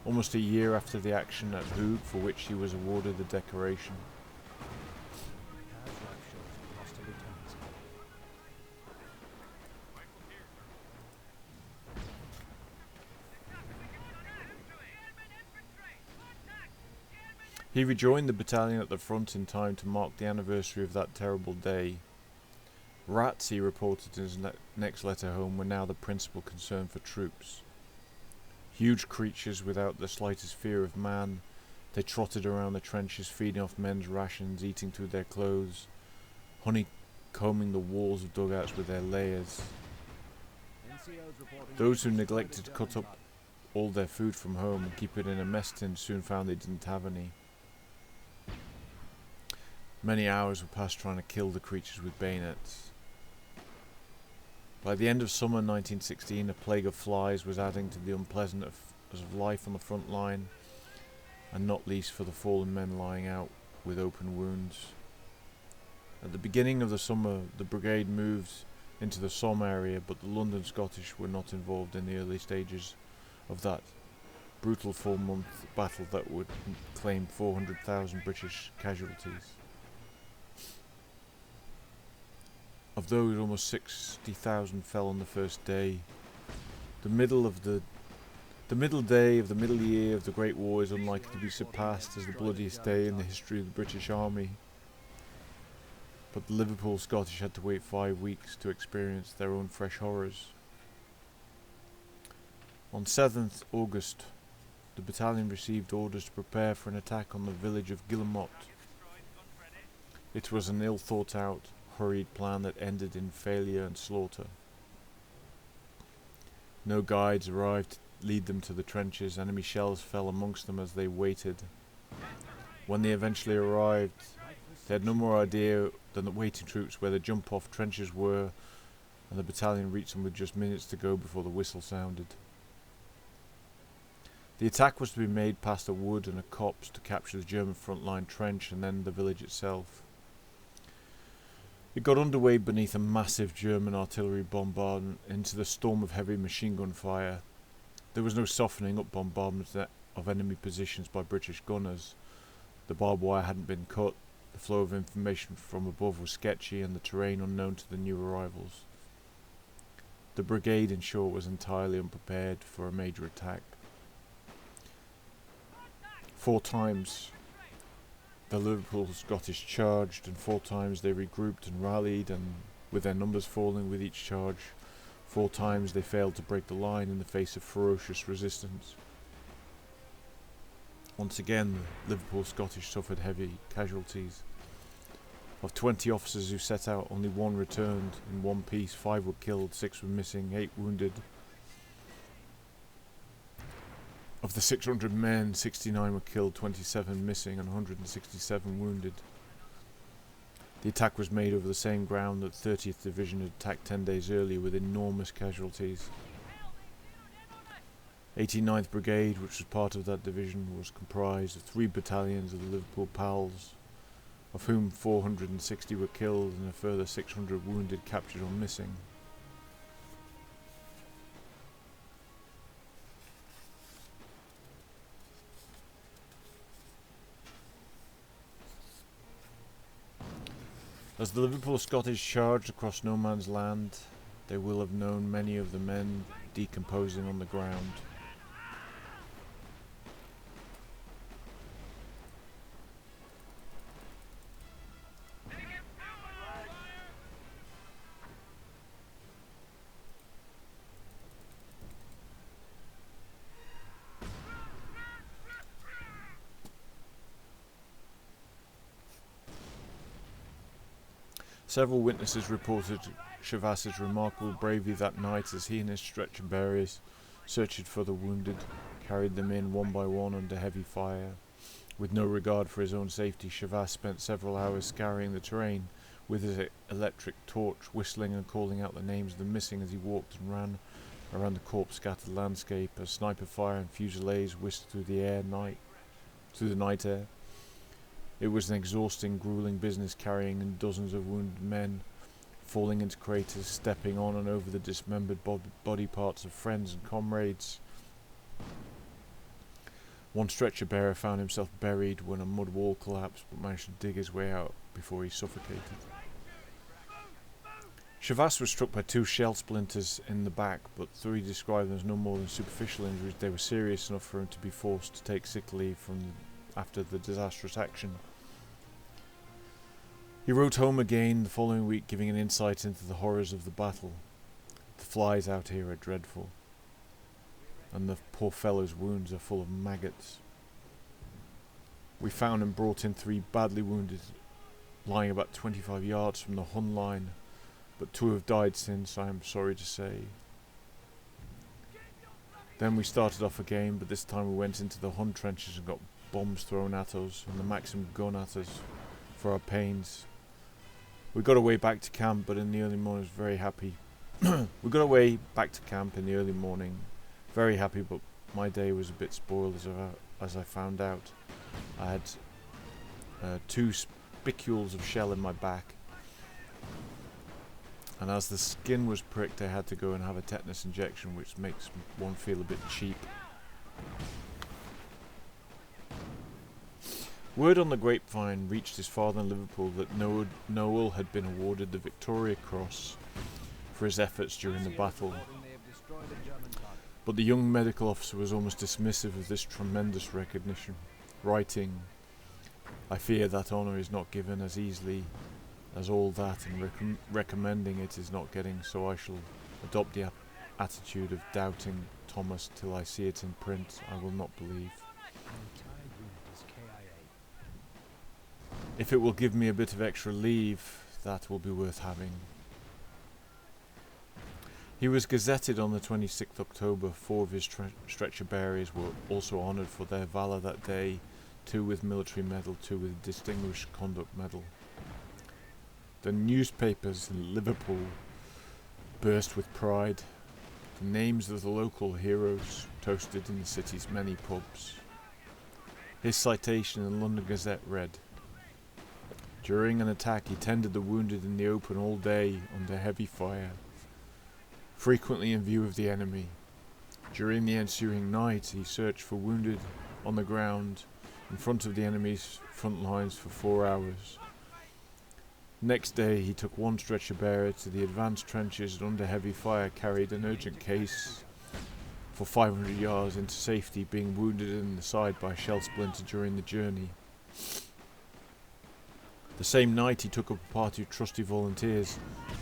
almost a year after the action at Hooge, for which he was awarded the decoration. He rejoined the battalion at the front in time to mark the anniversary of that terrible day. Rats, he reported in his next letter home, were now the principal concern for troops. Huge creatures without the slightest fear of man, they trotted around the trenches, feeding off men's rations, eating through their clothes, honeycombing the walls of dugouts with their layers. Those who neglected to cut up all their food from home and keep it in a mess tin soon found they didn't have any. Many hours were passed trying to kill the creatures with bayonets. By the end of summer 1916, a plague of flies was adding to the unpleasantness of life on the front line, and not least for the fallen men lying out with open wounds. At the beginning of the summer, the brigade moved into the Somme area, but the London Scottish were not involved in the early stages of that brutal 4-month battle that would claim 400,000 British casualties. Of those, almost 60,000 fell on the first day. The middle day of the middle year of the Great War is unlikely to be surpassed as the bloodiest day in the history of the British Army. But the Liverpool Scottish had to wait 5 weeks to experience their own fresh horrors. On 7th August, the battalion received orders to prepare for an attack on the village of Guillemot. It was an ill thought out, hurried plan that ended in failure and slaughter. No guides arrived to lead them to the trenches. Enemy shells fell amongst them as they waited. When they eventually arrived, they had no more idea than the waiting troops where the jump-off trenches were, and the battalion reached them with just minutes to go before the whistle sounded. The attack was to be made past a wood and a copse to capture the German front-line trench and then the village itself. It got underway beneath a massive German artillery bombardment into the storm of heavy machine gun fire. There was no softening up bombardment of enemy positions by British gunners. The barbed wire hadn't been cut, the flow of information from above was sketchy and the terrain unknown to the new arrivals. The brigade, in short, was entirely unprepared for a major attack. 4 times the Liverpool Scottish charged, and 4 times they regrouped and rallied, and with their numbers falling with each charge, 4 times they failed to break the line in the face of ferocious resistance. Once again, the Liverpool Scottish suffered heavy casualties. Of 20 officers who set out, only 1 returned in one piece. 5 were killed, 6 were missing, 8 wounded. Of the 600 men, 69 were killed, 27 missing, and 167 wounded. The attack was made over the same ground that 30th Division had attacked 10 days earlier, with enormous casualties. 89th Brigade, which was part of that division, was comprised of 3 battalions of the Liverpool Pals, of whom 460 were killed and a further 600 wounded, captured or missing. As the Liverpool Scottish charged across no man's land, they will have known many of the men decomposing on the ground. Several witnesses reported Chavasse's remarkable bravery that night as he and his stretcher bearers searched for the wounded, carried them in one by one under heavy fire. With no regard for his own safety, Chavasse spent several hours scouring the terrain with his electric torch, whistling and calling out the names of the missing as he walked and ran around the corpse-scattered landscape as sniper fire and fusillades whisked through the night air. It was an exhausting, grueling business, carrying in dozens of wounded men, falling into craters, stepping on and over the dismembered body parts of friends and comrades. One stretcher bearer found himself buried when a mud wall collapsed, but managed to dig his way out before he suffocated. Chavasse was struck by 2 shell splinters in the back, but though he described them as no more than superficial injuries, they were serious enough for him to be forced to take sick leave after the disastrous action. He wrote home again the following week, giving an insight into the horrors of the battle. The flies out here are dreadful, and the poor fellow's wounds are full of maggots. We found and brought in 3 badly wounded, lying about 25 yards from the Hun line, but 2 have died since, I am sorry to say. Then we started off again, but this time we went into the Hun trenches and got bombs thrown at us and the Maxim gun at us for our pains. We got away back to camp, but in the early morning was very happy. We got away back to camp in the early morning, very happy, but my day was a bit spoiled as I found out. I had 2 spicules of shell in my back, and as the skin was pricked, I had to go and have a tetanus injection, which makes one feel a bit cheap. Word on the grapevine reached his father in Liverpool that Noel had been awarded the Victoria Cross for his efforts during the battle. But the young medical officer was almost dismissive of this tremendous recognition, writing, "I fear that honour is not given as easily as all that, and recommending it is not getting, so I shall adopt the attitude of doubting Thomas till I see it in print. I will not believe. If it will give me a bit of extra leave, that will be worth having." He was gazetted on the 26th October. 4 of his stretcher bearers were also honoured for their valour that day, 2 with military medal, 2 with distinguished conduct medal. The newspapers in Liverpool burst with pride. The names of the local heroes toasted in the city's many pubs. His citation in the London Gazette read, "During an attack he tended the wounded in the open all day under heavy fire, frequently in view of the enemy. During the ensuing night he searched for wounded on the ground in front of the enemy's front lines for 4 hours. Next day he took 1 stretcher bearer to the advanced trenches and under heavy fire carried an urgent case for 500 yards into safety, being wounded in the side by a shell splinter during the journey. The same night he took up a party of trusty volunteers,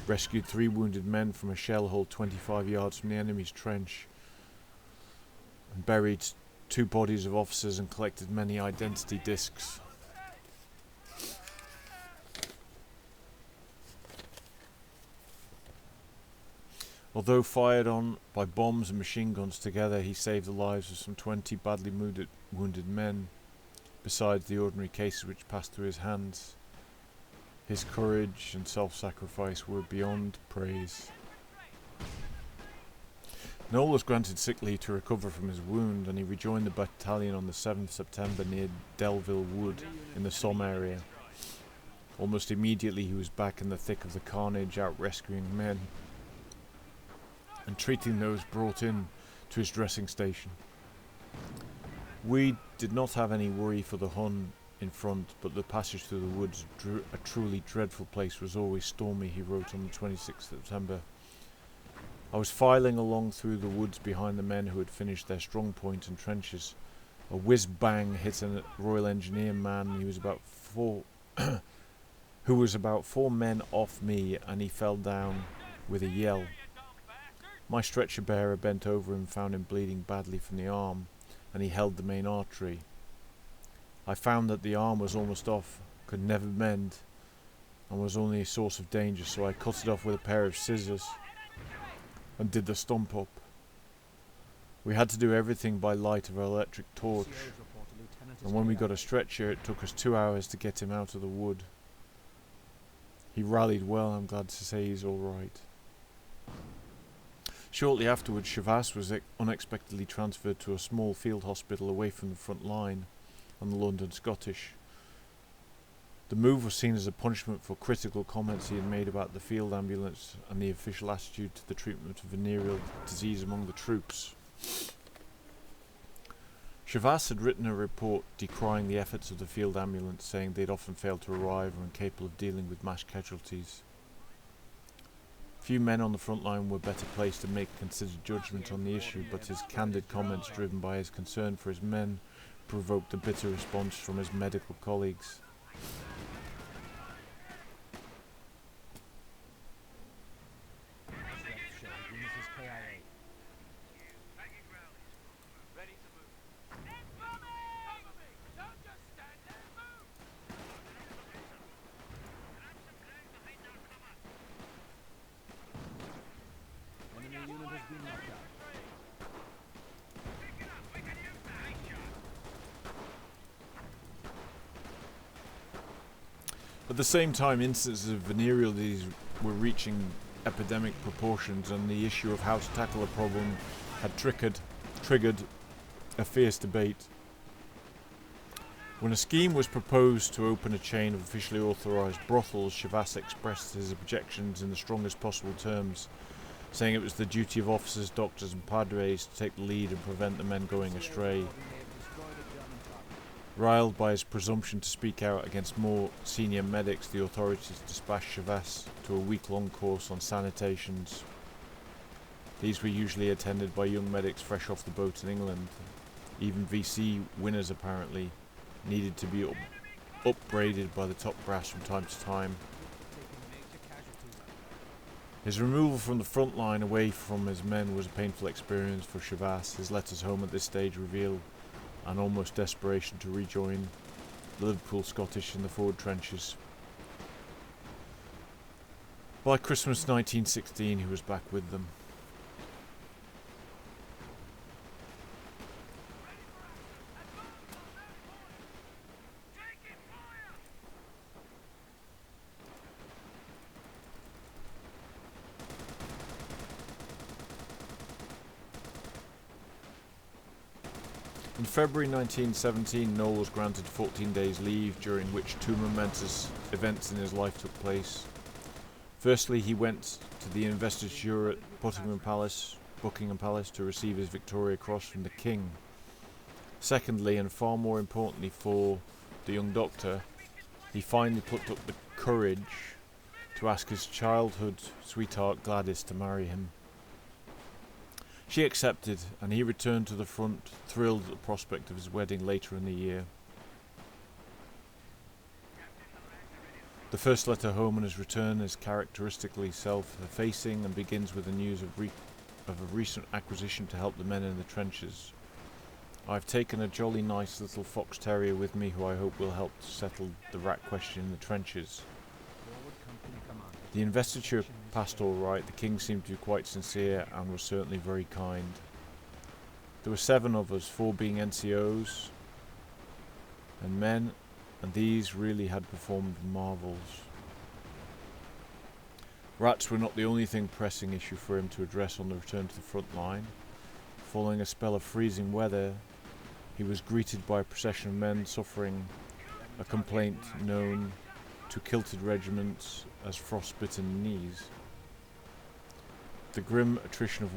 rescued 3 wounded men from a shell hole 25 yards from the enemy's trench, and buried 2 bodies of officers and collected many identity discs. Although fired on by bombs and machine guns together, he saved the lives of some 20 badly wounded men, besides the ordinary cases which passed through his hands. His courage and self-sacrifice were beyond praise. Noel was granted sick leave to recover from his wound, and he rejoined the battalion on the 7th September near Delville Wood in the Somme area. Almost immediately he was back in the thick of the carnage, out rescuing men and treating those brought in to his dressing station. We did not have any worry for the Hun in front, but the passage through the woods, a truly dreadful place, was always stormy, he wrote on the 26th September. I was filing along through the woods behind the men who had finished their strong point and trenches. A whiz-bang hit a Royal Engineer man. He was about 4 who was about 4 men off me, and he fell down with a yell. My stretcher bearer bent over and found him bleeding badly from the arm, and he held the main artery. I found that the arm was almost off, could never mend, and was only a source of danger, so I cut it off with a pair of scissors and did the stump up. We had to do everything by light of our electric torch, and when we got a stretcher it took us 2 hours to get him out of the wood. He rallied well, I'm glad to say he's all right. Shortly afterwards, Chavas was unexpectedly transferred to a small field hospital away from the front line on the London Scottish. The move was seen as a punishment for critical comments he had made about the field ambulance and the official attitude to the treatment of venereal disease among the troops. Chavas had written a report decrying the efforts of the field ambulance, saying they'd often failed to arrive or were incapable of dealing with mass casualties. Few men on the front line were better placed to make considered judgment on the issue, but his candid comments, driven by his concern for his men, provoked a bitter response from his medical colleagues. At the same time, instances of venereal disease were reaching epidemic proportions, and the issue of how to tackle the problem had triggered a fierce debate. When a scheme was proposed to open a chain of officially authorised brothels, Chavas expressed his objections in the strongest possible terms, saying it was the duty of officers, doctors and padres to take the lead and prevent the men going astray. Riled by his presumption to speak out against more senior medics, the authorities dispatched Chavas to a week-long course on sanitations. These were usually attended by young medics fresh off the boat in England. Even VC winners apparently needed to be upbraided by the top brass from time to time. His removal from the front line away from his men was a painful experience for Chavas. His letters home at this stage reveal an almost desperation to rejoin the Liverpool Scottish in the forward trenches. By Christmas 1916 he was back with them. In February 1917, Noel was granted 14 days leave, during which 2 momentous events in his life took place. Firstly, he went to the investiture at Buckingham Palace to receive his Victoria Cross from the King. Secondly, and far more importantly for the young doctor, he finally put up the courage to ask his childhood sweetheart Gladys to marry him. She accepted, and he returned to the front, thrilled at the prospect of his wedding later in the year. The first letter home on his return is characteristically self-effacing and begins with the news of a recent acquisition to help the men in the trenches. I've taken a jolly nice little fox terrier with me who I hope will help to settle the rat question in the trenches. The investiture passed all right. The king seemed to be quite sincere and was certainly very kind. There were 7 of us, 4 being NCOs and men, and these really had performed marvels. Rats were not the only pressing issue for him to address on the return to the front line. Following a spell of freezing weather, he was greeted by a procession of men suffering a complaint known to kilted regiments as frostbitten knees. The grim attrition of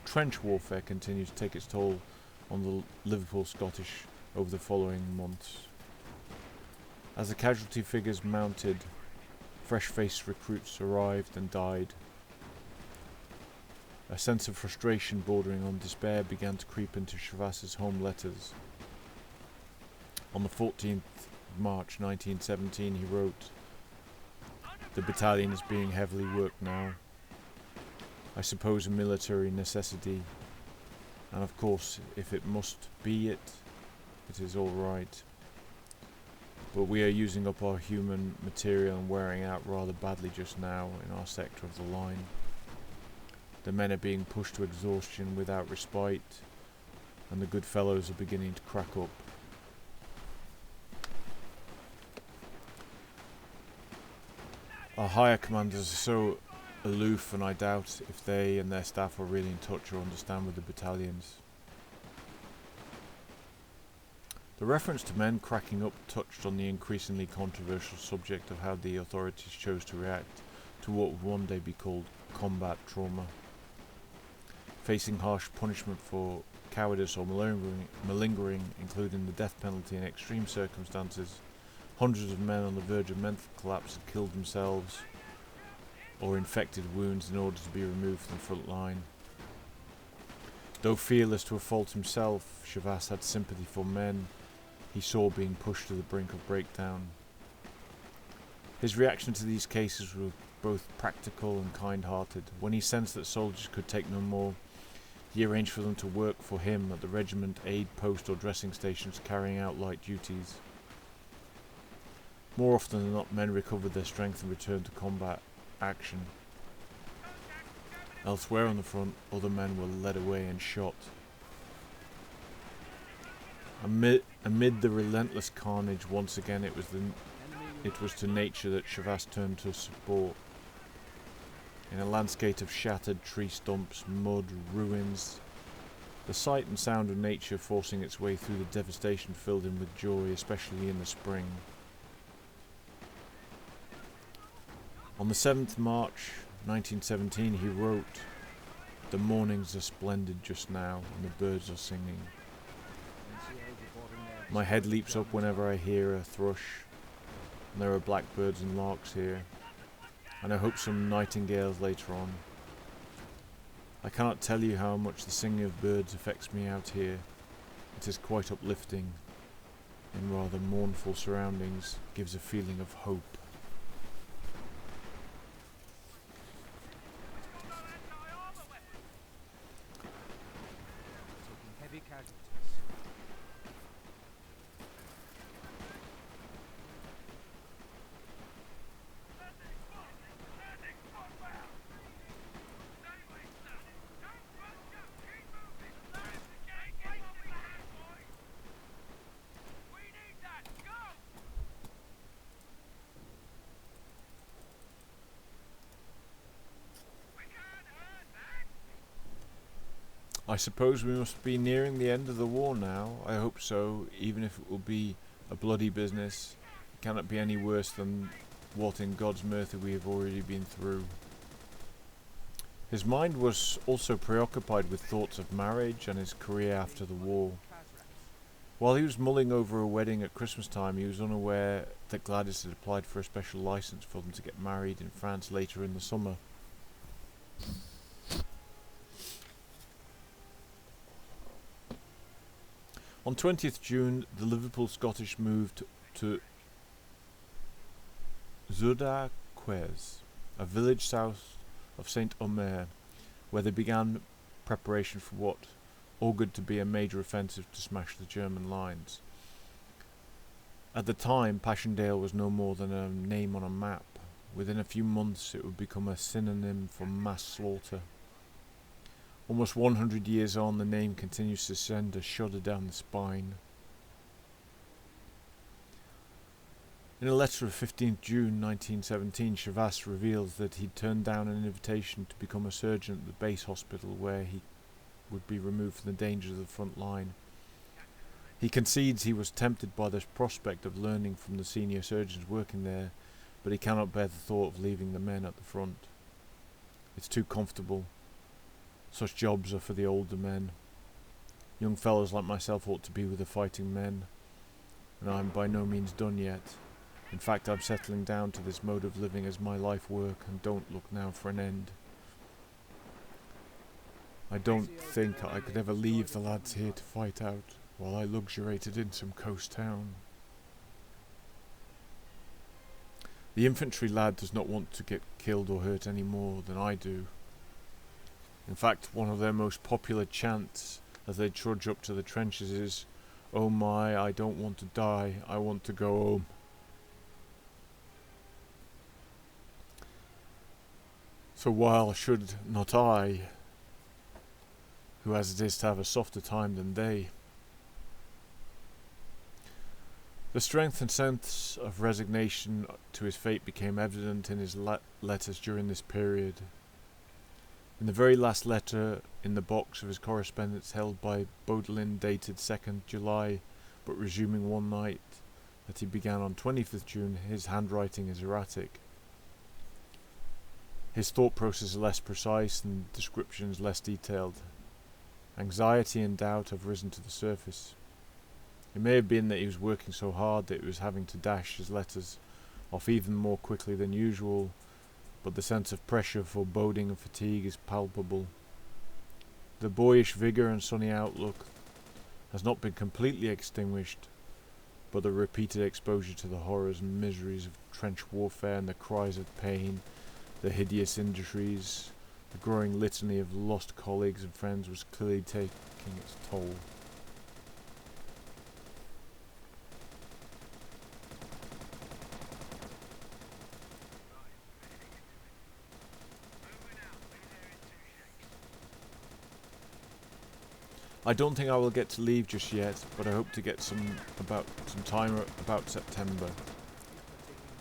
trench warfare continued to take its toll on the Liverpool Scottish over the following months. As the casualty figures mounted, fresh-faced recruits arrived and died. A sense of frustration bordering on despair began to creep into Chavasse's home letters. On the 14th of March 1917 he wrote, "The battalion is being heavily worked now. I suppose a military necessity, and of course if it must be it is all right. But we are using up our human material and wearing out rather badly just now in our sector of the line. The men are being pushed to exhaustion without respite, and the good fellows are beginning to crack up. Our higher commanders are so aloof, and I doubt if they and their staff are really in touch or understand with the battalions." The reference to men cracking up touched on the increasingly controversial subject of how the authorities chose to react to what would one day be called combat trauma. Facing harsh punishment for cowardice or malingering, including the death penalty in extreme circumstances, hundreds of men on the verge of mental collapse had killed themselves or infected wounds in order to be removed from the front line. Though fearless to a fault himself, Chavasse had sympathy for men he saw being pushed to the brink of breakdown. His reaction to these cases was both practical and kind-hearted. When he sensed that soldiers could take no more, he arranged for them to work for him at the regiment aid post or dressing stations, carrying out light duties. More often than not, men recovered their strength and returned to combat action. Elsewhere on the front, other men were led away and shot. Amid the relentless carnage, once again it was to nature that Chavas turned to support. In a landscape of shattered tree stumps, mud, ruins, the sight and sound of nature forcing its way through the devastation filled him with joy, especially in the spring. On the 7th March 1917 he wrote, "The mornings are splendid just now and the birds are singing. My head leaps up whenever I hear a thrush, and there are blackbirds and larks here, and I hope some nightingales later on. I cannot tell you how much the singing of birds affects me out here. It is quite uplifting. In rather mournful surroundings, gives a feeling of hope." Taking heavy casualties. I suppose we must be nearing the end of the war now. I hope so, even if it will be a bloody business. It cannot be any worse than what in God's mercy we have already been through. His mind was also preoccupied with thoughts of marriage and his career after the war. While he was mulling over a wedding at Christmas time, he was unaware that Gladys had applied for a special license for them to get married in France later in the summer. On 20th June, the Liverpool Scottish moved to Zuiderquez, a village south of St Omer, where they began preparation for what augured to be a major offensive to smash the German lines. At the time, Paschendale was no more than a name on a map. Within a few months it would become a synonym for mass slaughter. Almost 100 years on, the name continues to send a shudder down the spine. In a letter of 15th June 1917, Chavas reveals that he'd turned down an invitation to become a surgeon at the base hospital where he would be removed from the dangers of the front line. He concedes he was tempted by the prospect of learning from the senior surgeons working there, but he cannot bear the thought of leaving the men at the front. It's too comfortable. Such jobs are for the older men. Young fellows like myself ought to be with the fighting men, and I'm by no means done yet. In fact, I'm settling down to this mode of living as my life work and don't look now for an end. I don't think I could ever leave the lads here to fight out while I luxuriated in some coast town. The infantry lad does not want to get killed or hurt any more than I do. In fact, one of their most popular chants as they trudge up to the trenches is, "Oh my, I don't want to die, I want to go home." So while should not I, who as it is to have a softer time than they? The strength and sense of resignation to his fate became evident in his letters during this period. In the very last letter in the box of his correspondence held by Baudelaire, dated 2nd July, but resuming one night that he began on 25th June, his handwriting is erratic. His thought process is less precise and descriptions less detailed. Anxiety and doubt have risen to the surface. It may have been that he was working so hard that he was having to dash his letters off even more quickly than usual, but the sense of pressure, foreboding and fatigue is palpable. The boyish vigour and sunny outlook has not been completely extinguished, but the repeated exposure to the horrors and miseries of trench warfare and the cries of pain, the hideous injuries, the growing litany of lost colleagues and friends was clearly taking its toll. I don't think I will get to leave just yet, but I hope to get some time about September.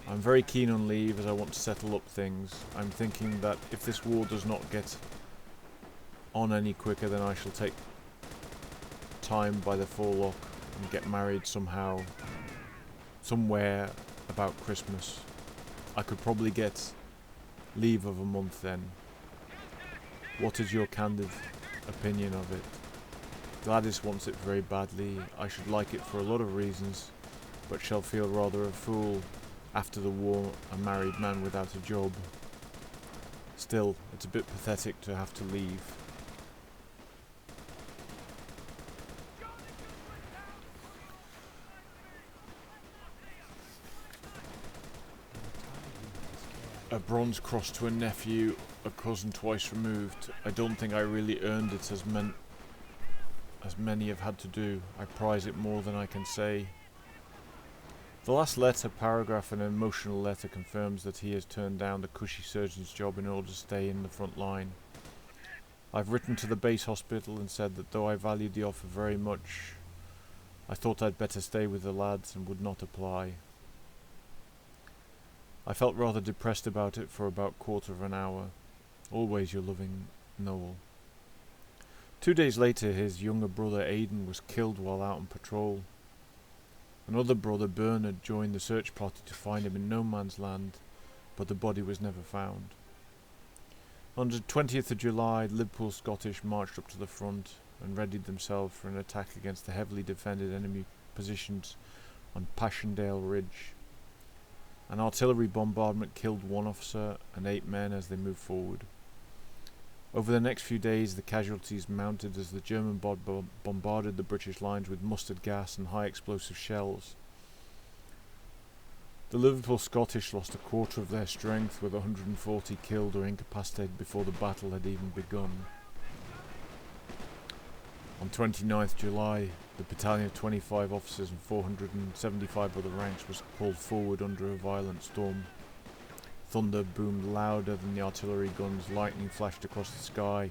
I'm very keen on leave as I want to settle up things. I'm thinking that if this war does not get on any quicker, then I shall take time by the forelock and get married somehow, somewhere about Christmas. I could probably get leave of a month then. What is your candid opinion of it? Gladys wants it very badly. I should like it for a lot of reasons, but shall feel rather a fool after the war, a married man without a job. Still, it's a bit pathetic to have to leave. A bronze cross to a nephew, a cousin twice removed. I don't think I really earned it as many have had to do. I prize it more than I can say. The last letter, paragraph, an emotional letter, confirms that he has turned down the cushy surgeon's job in order to stay in the front line. I've written to the base hospital and said that though I valued the offer very much, I thought I'd better stay with the lads and would not apply. I felt rather depressed about it for about a quarter of an hour. Always your loving Noel. 2 days later, his younger brother Aidan was killed while out on patrol. Another brother, Bernard, joined the search party to find him in no man's land, but the body was never found. On the 20th of July, Liverpool Scottish marched up to the front and readied themselves for an attack against the heavily defended enemy positions on Paschendale Ridge. An artillery bombardment killed one officer and 8 men as they moved forward. Over the next few days, the casualties mounted as the German bombarded the British lines with mustard gas and high explosive shells. The Liverpool Scottish lost a quarter of their strength, with 140 killed or incapacitated before the battle had even begun. On 29th July, the battalion of 25 officers and 475 other ranks was pulled forward under a violent storm. Thunder boomed louder than the artillery guns, lightning flashed across the sky,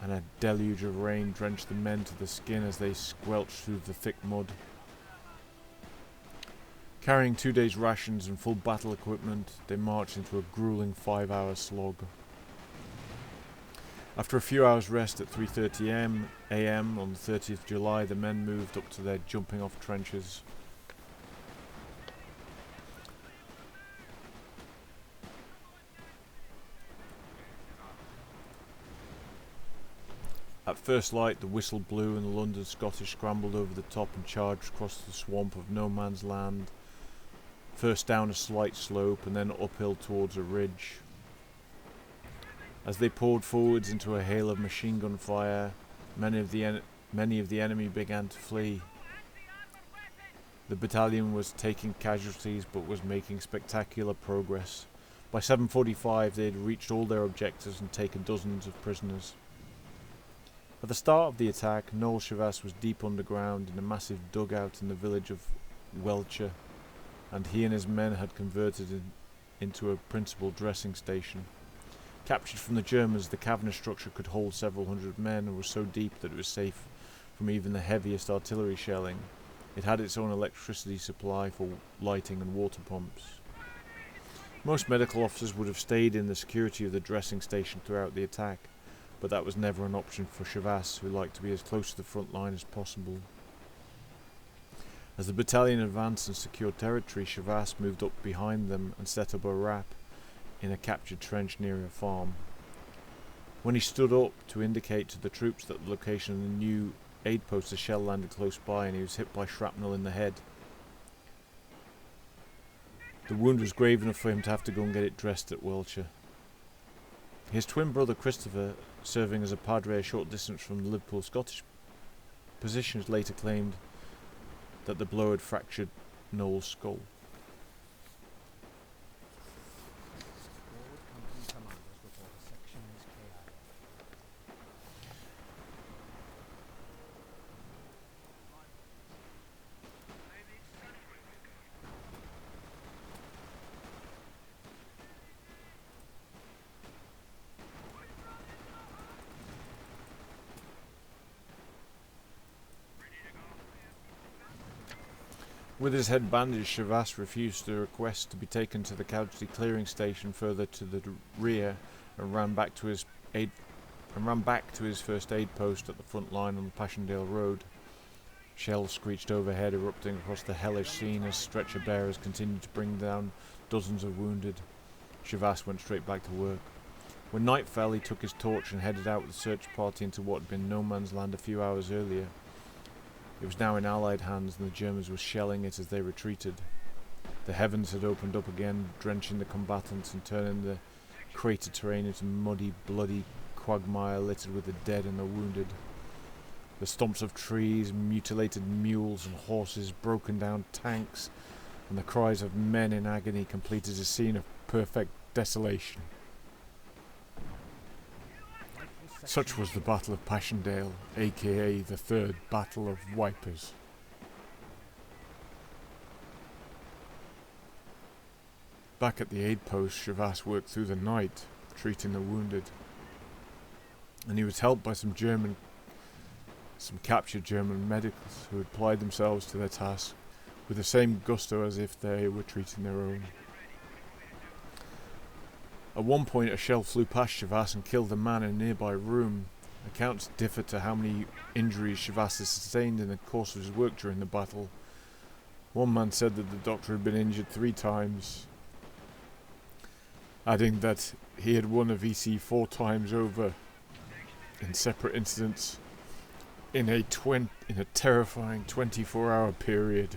and a deluge of rain drenched the men to the skin as they squelched through the thick mud. Carrying 2 days' rations and full battle equipment, they marched into a grueling 5-hour slog. After a few hours' rest at 3:30 a.m. on the 30th July, the men moved up to their jumping-off trenches. At first light, the whistle blew and the London Scottish scrambled over the top and charged across the swamp of no man's land, first down a slight slope and then uphill towards a ridge. As they poured forwards into a hail of machine gun fire, many of the enemy began to flee. The battalion was taking casualties but was making spectacular progress. By 7:45 they had reached all their objectives and taken dozens of prisoners. At the start of the attack, Noel Chavas was deep underground in a massive dugout in the village of Welcher, and he and his men had converted it into a principal dressing station. Captured from the Germans, the cavernous structure could hold several hundred men and was so deep that it was safe from even the heaviest artillery shelling. It had its own electricity supply for lighting and water pumps. Most medical officers would have stayed in the security of the dressing station throughout the attack, but that was never an option for Chavas, who liked to be as close to the front line as possible. As the battalion advanced and secured territory, Chavas moved up behind them and set up a rap in a captured trench near a farm. When he stood up to indicate to the troops that the location of the new aid post, a shell landed close by and he was hit by shrapnel in the head. The wound was grave enough for him to have to go and get it dressed at Welcher. His twin brother Christopher, serving as a padre a short distance from the Liverpool Scottish positions, later claimed that the blow had fractured Noel's skull. Forward company commanders report a section is KIA. With his head bandaged, Chavas refused the request to be taken to the casualty clearing station further to the rear and ran back to his first aid post at the front line on the Paschendale road. Shells screeched overhead, erupting across the hellish scene as stretcher bearers continued to bring down dozens of wounded. Chavas went straight back to work. When night fell, he took his torch and headed out with the search party into what had been no man's land a few hours earlier. It was now in Allied hands and the Germans were shelling it as they retreated. The heavens had opened up again, drenching the combatants and turning the crater terrain into muddy, bloody quagmire littered with the dead and the wounded. The stumps of trees, mutilated mules and horses, broken down tanks, and the cries of men in agony completed a scene of perfect desolation. Such was the Battle of Paschendale, aka the Third Battle of Wipers. Back at the aid post, Chavas worked through the night, treating the wounded, and he was helped by some captured German medicals who had plied themselves to their task with the same gusto as if they were treating their own. At one point, a shell flew past Chavas and killed a man in a nearby room. Accounts differ to how many injuries Chavas had sustained in the course of his work during the battle. One man said that the doctor had been injured 3 times, adding that he had won a VC 4 times over in separate incidents in a terrifying 24-hour period.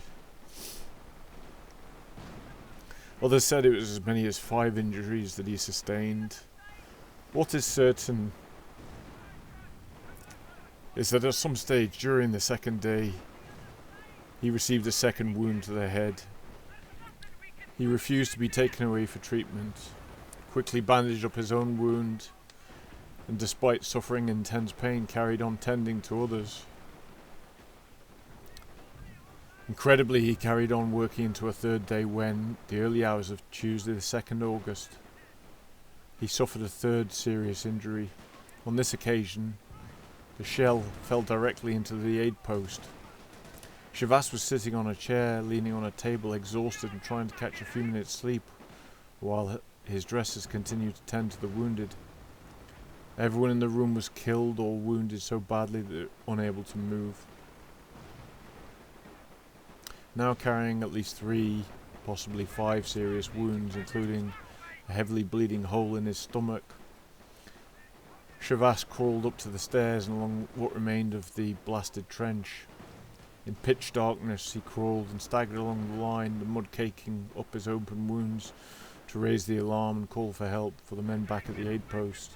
Others said it was as many as 5 injuries that he sustained. What is certain is that at some stage during the second day, he received a second wound to the head. He refused to be taken away for treatment, quickly bandaged up his own wound, and despite suffering intense pain, carried on tending to others. Incredibly, he carried on working into a third day when, the early hours of Tuesday the 2nd August, he suffered a third serious injury. On this occasion, the shell fell directly into the aid post. Chavas was sitting on a chair, leaning on a table, exhausted and trying to catch a few minutes' sleep, while his dressers continued to tend to the wounded. Everyone in the room was killed or wounded so badly that they were unable to move. Now carrying at least 3, possibly 5 serious wounds, including a heavily bleeding hole in his stomach, Chavas crawled up to the stairs and along what remained of the blasted trench. In pitch darkness he crawled and staggered along the line, the mud caking up his open wounds, to raise the alarm and call for help for the men back at the aid post.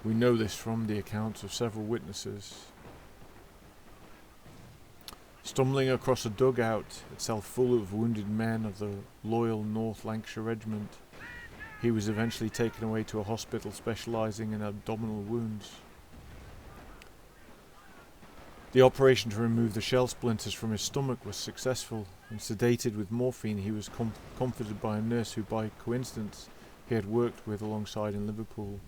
We know this from the accounts of several witnesses. Stumbling across a dugout, itself full of wounded men of the loyal North Lancashire Regiment, he was eventually taken away to a hospital specialising in abdominal wounds. The operation to remove the shell splinters from his stomach was successful, and sedated with morphine he was comforted by a nurse who by coincidence he had worked with alongside in Liverpool.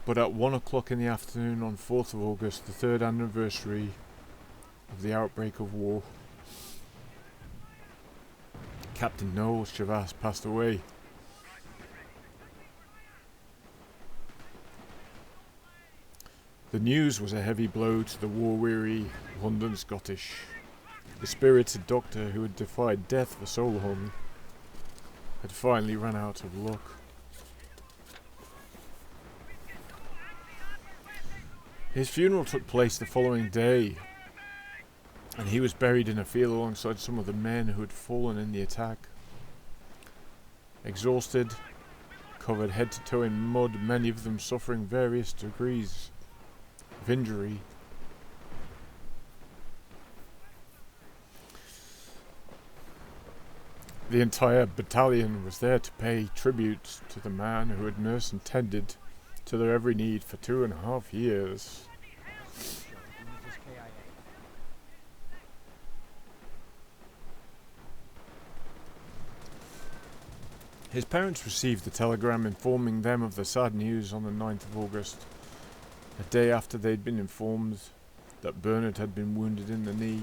But at 1 o'clock in the afternoon on 4th of August, the 3rd anniversary of the outbreak of war, Captain Noel Chavas passed away. The news was a heavy blow to the war-weary London Scottish. The spirited doctor who had defied death for so long had finally run out of luck. His funeral took place the following day, and he was buried in a field alongside some of the men who had fallen in the attack. Exhausted, covered head to toe in mud, many of them suffering various degrees of injury. The entire battalion was there to pay tribute to the man who had nursed and tended to their every need for 2.5 years. His parents received a telegram informing them of the sad news on the 9th of August, a day after they'd been informed that Bernard had been wounded in the knee.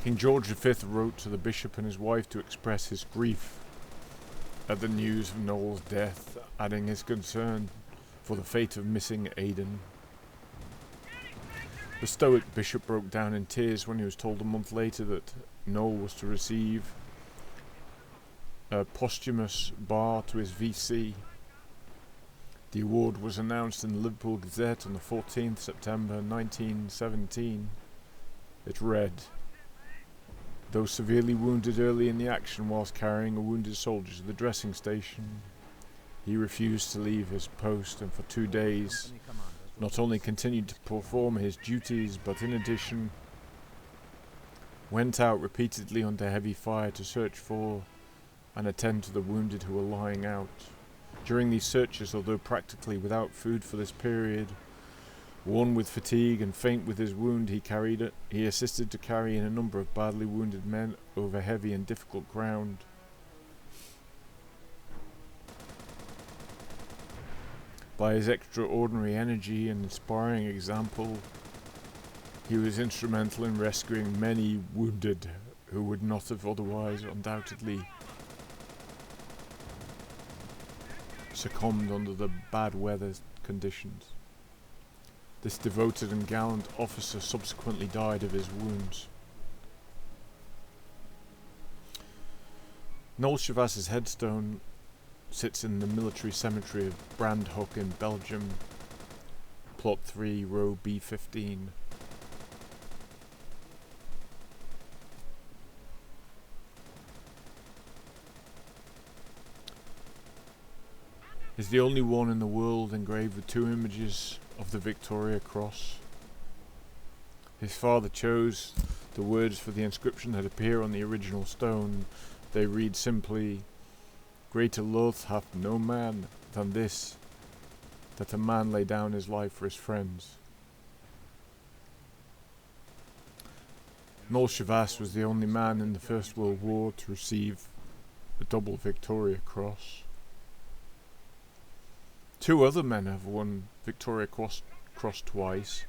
King George V wrote to the bishop and his wife to express his grief at the news of Noel's death, adding his concern for the fate of missing Aidan. The stoic bishop broke down in tears when he was told a month later that Noel was to receive a posthumous bar to his VC. The award was announced in the Liverpool Gazette on the 14th September 1917. It read, "Though severely wounded early in the action whilst carrying a wounded soldier to the dressing station, he refused to leave his post and for 2 days not only continued to perform his duties but in addition went out repeatedly under heavy fire to search for and attend to the wounded who were lying out. During these searches, although practically without food for this period, worn with fatigue and faint with his wound, he assisted to carry in a number of badly wounded men over heavy and difficult ground. By his extraordinary energy and inspiring example, he was instrumental in rescuing many wounded who would not have otherwise undoubtedly succumbed under the bad weather conditions. This devoted and gallant officer subsequently died of his wounds. Noel Chavas's headstone sits in the military cemetery of Brandhoek in Belgium, plot 3, row B15. is the only one in the world engraved with two images of the Victoria Cross. His father chose the words for the inscription that appear on the original stone. They read simply, "Greater love hath no man than this, that a man lay down his life for his friends." Noel Chavas was the only man in the First World War to receive a double Victoria Cross. Two other men have won Victoria Cross twice.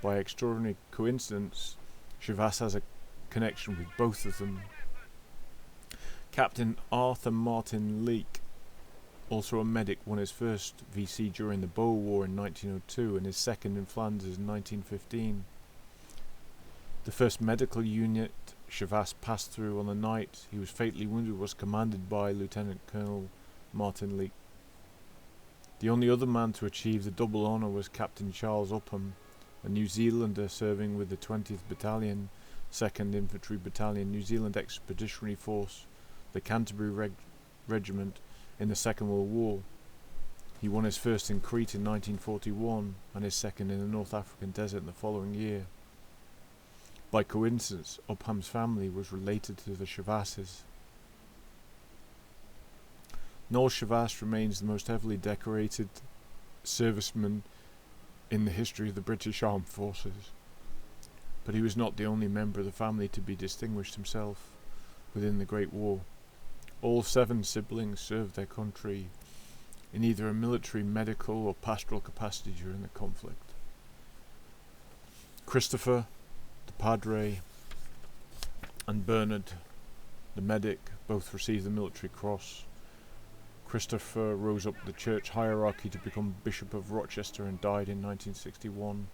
By extraordinary coincidence, Chavas has a connection with both of them. Captain Arthur Martin Leake, also a medic, won his first VC during the Boer War in 1902 and his second in Flanders in 1915. The first medical unit Chavas passed through on the night he was fatally wounded was commanded by Lieutenant Colonel Martin Leake. The only other man to achieve the double honour was Captain Charles Upham, a New Zealander serving with the 20th Battalion, 2nd Infantry Battalion, New Zealand Expeditionary Force, the Canterbury Regiment in the Second World War. He won his first in Crete in 1941 and his second in the North African desert in the following year. By coincidence, Upham's family was related to the Chavasses. Noel Chavas remains the most heavily decorated serviceman in the history of the British Armed Forces, but he was not the only member of the family to be distinguished himself within the Great War. All 7 siblings served their country in either a military, medical or pastoral capacity during the conflict. Christopher, the Padre, and Bernard, the medic, both received the Military Cross. Christopher rose up the church hierarchy to become Bishop of Rochester and died in 1961.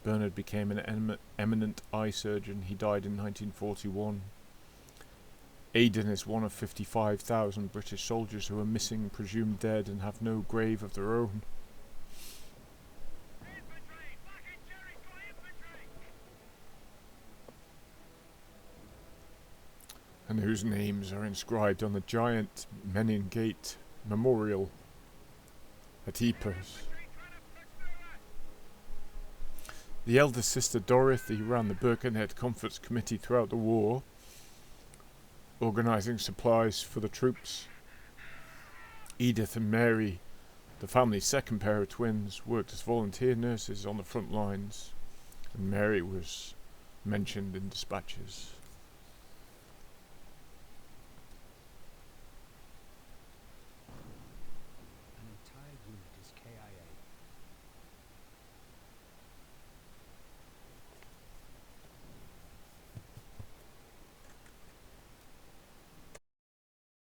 Bernard became an eminent eye surgeon. He died in 1941. Aidan is one of 55,000 British soldiers who are missing, presumed dead, and have no grave of their own. And whose names are inscribed on the giant Menin Gate Memorial at Ypres. The eldest sister Dorothy ran the Birkenhead Comforts Committee throughout the war, organising supplies for the troops. Edith and Mary, the family's second pair of twins, worked as volunteer nurses on the front lines, and Mary was mentioned in dispatches.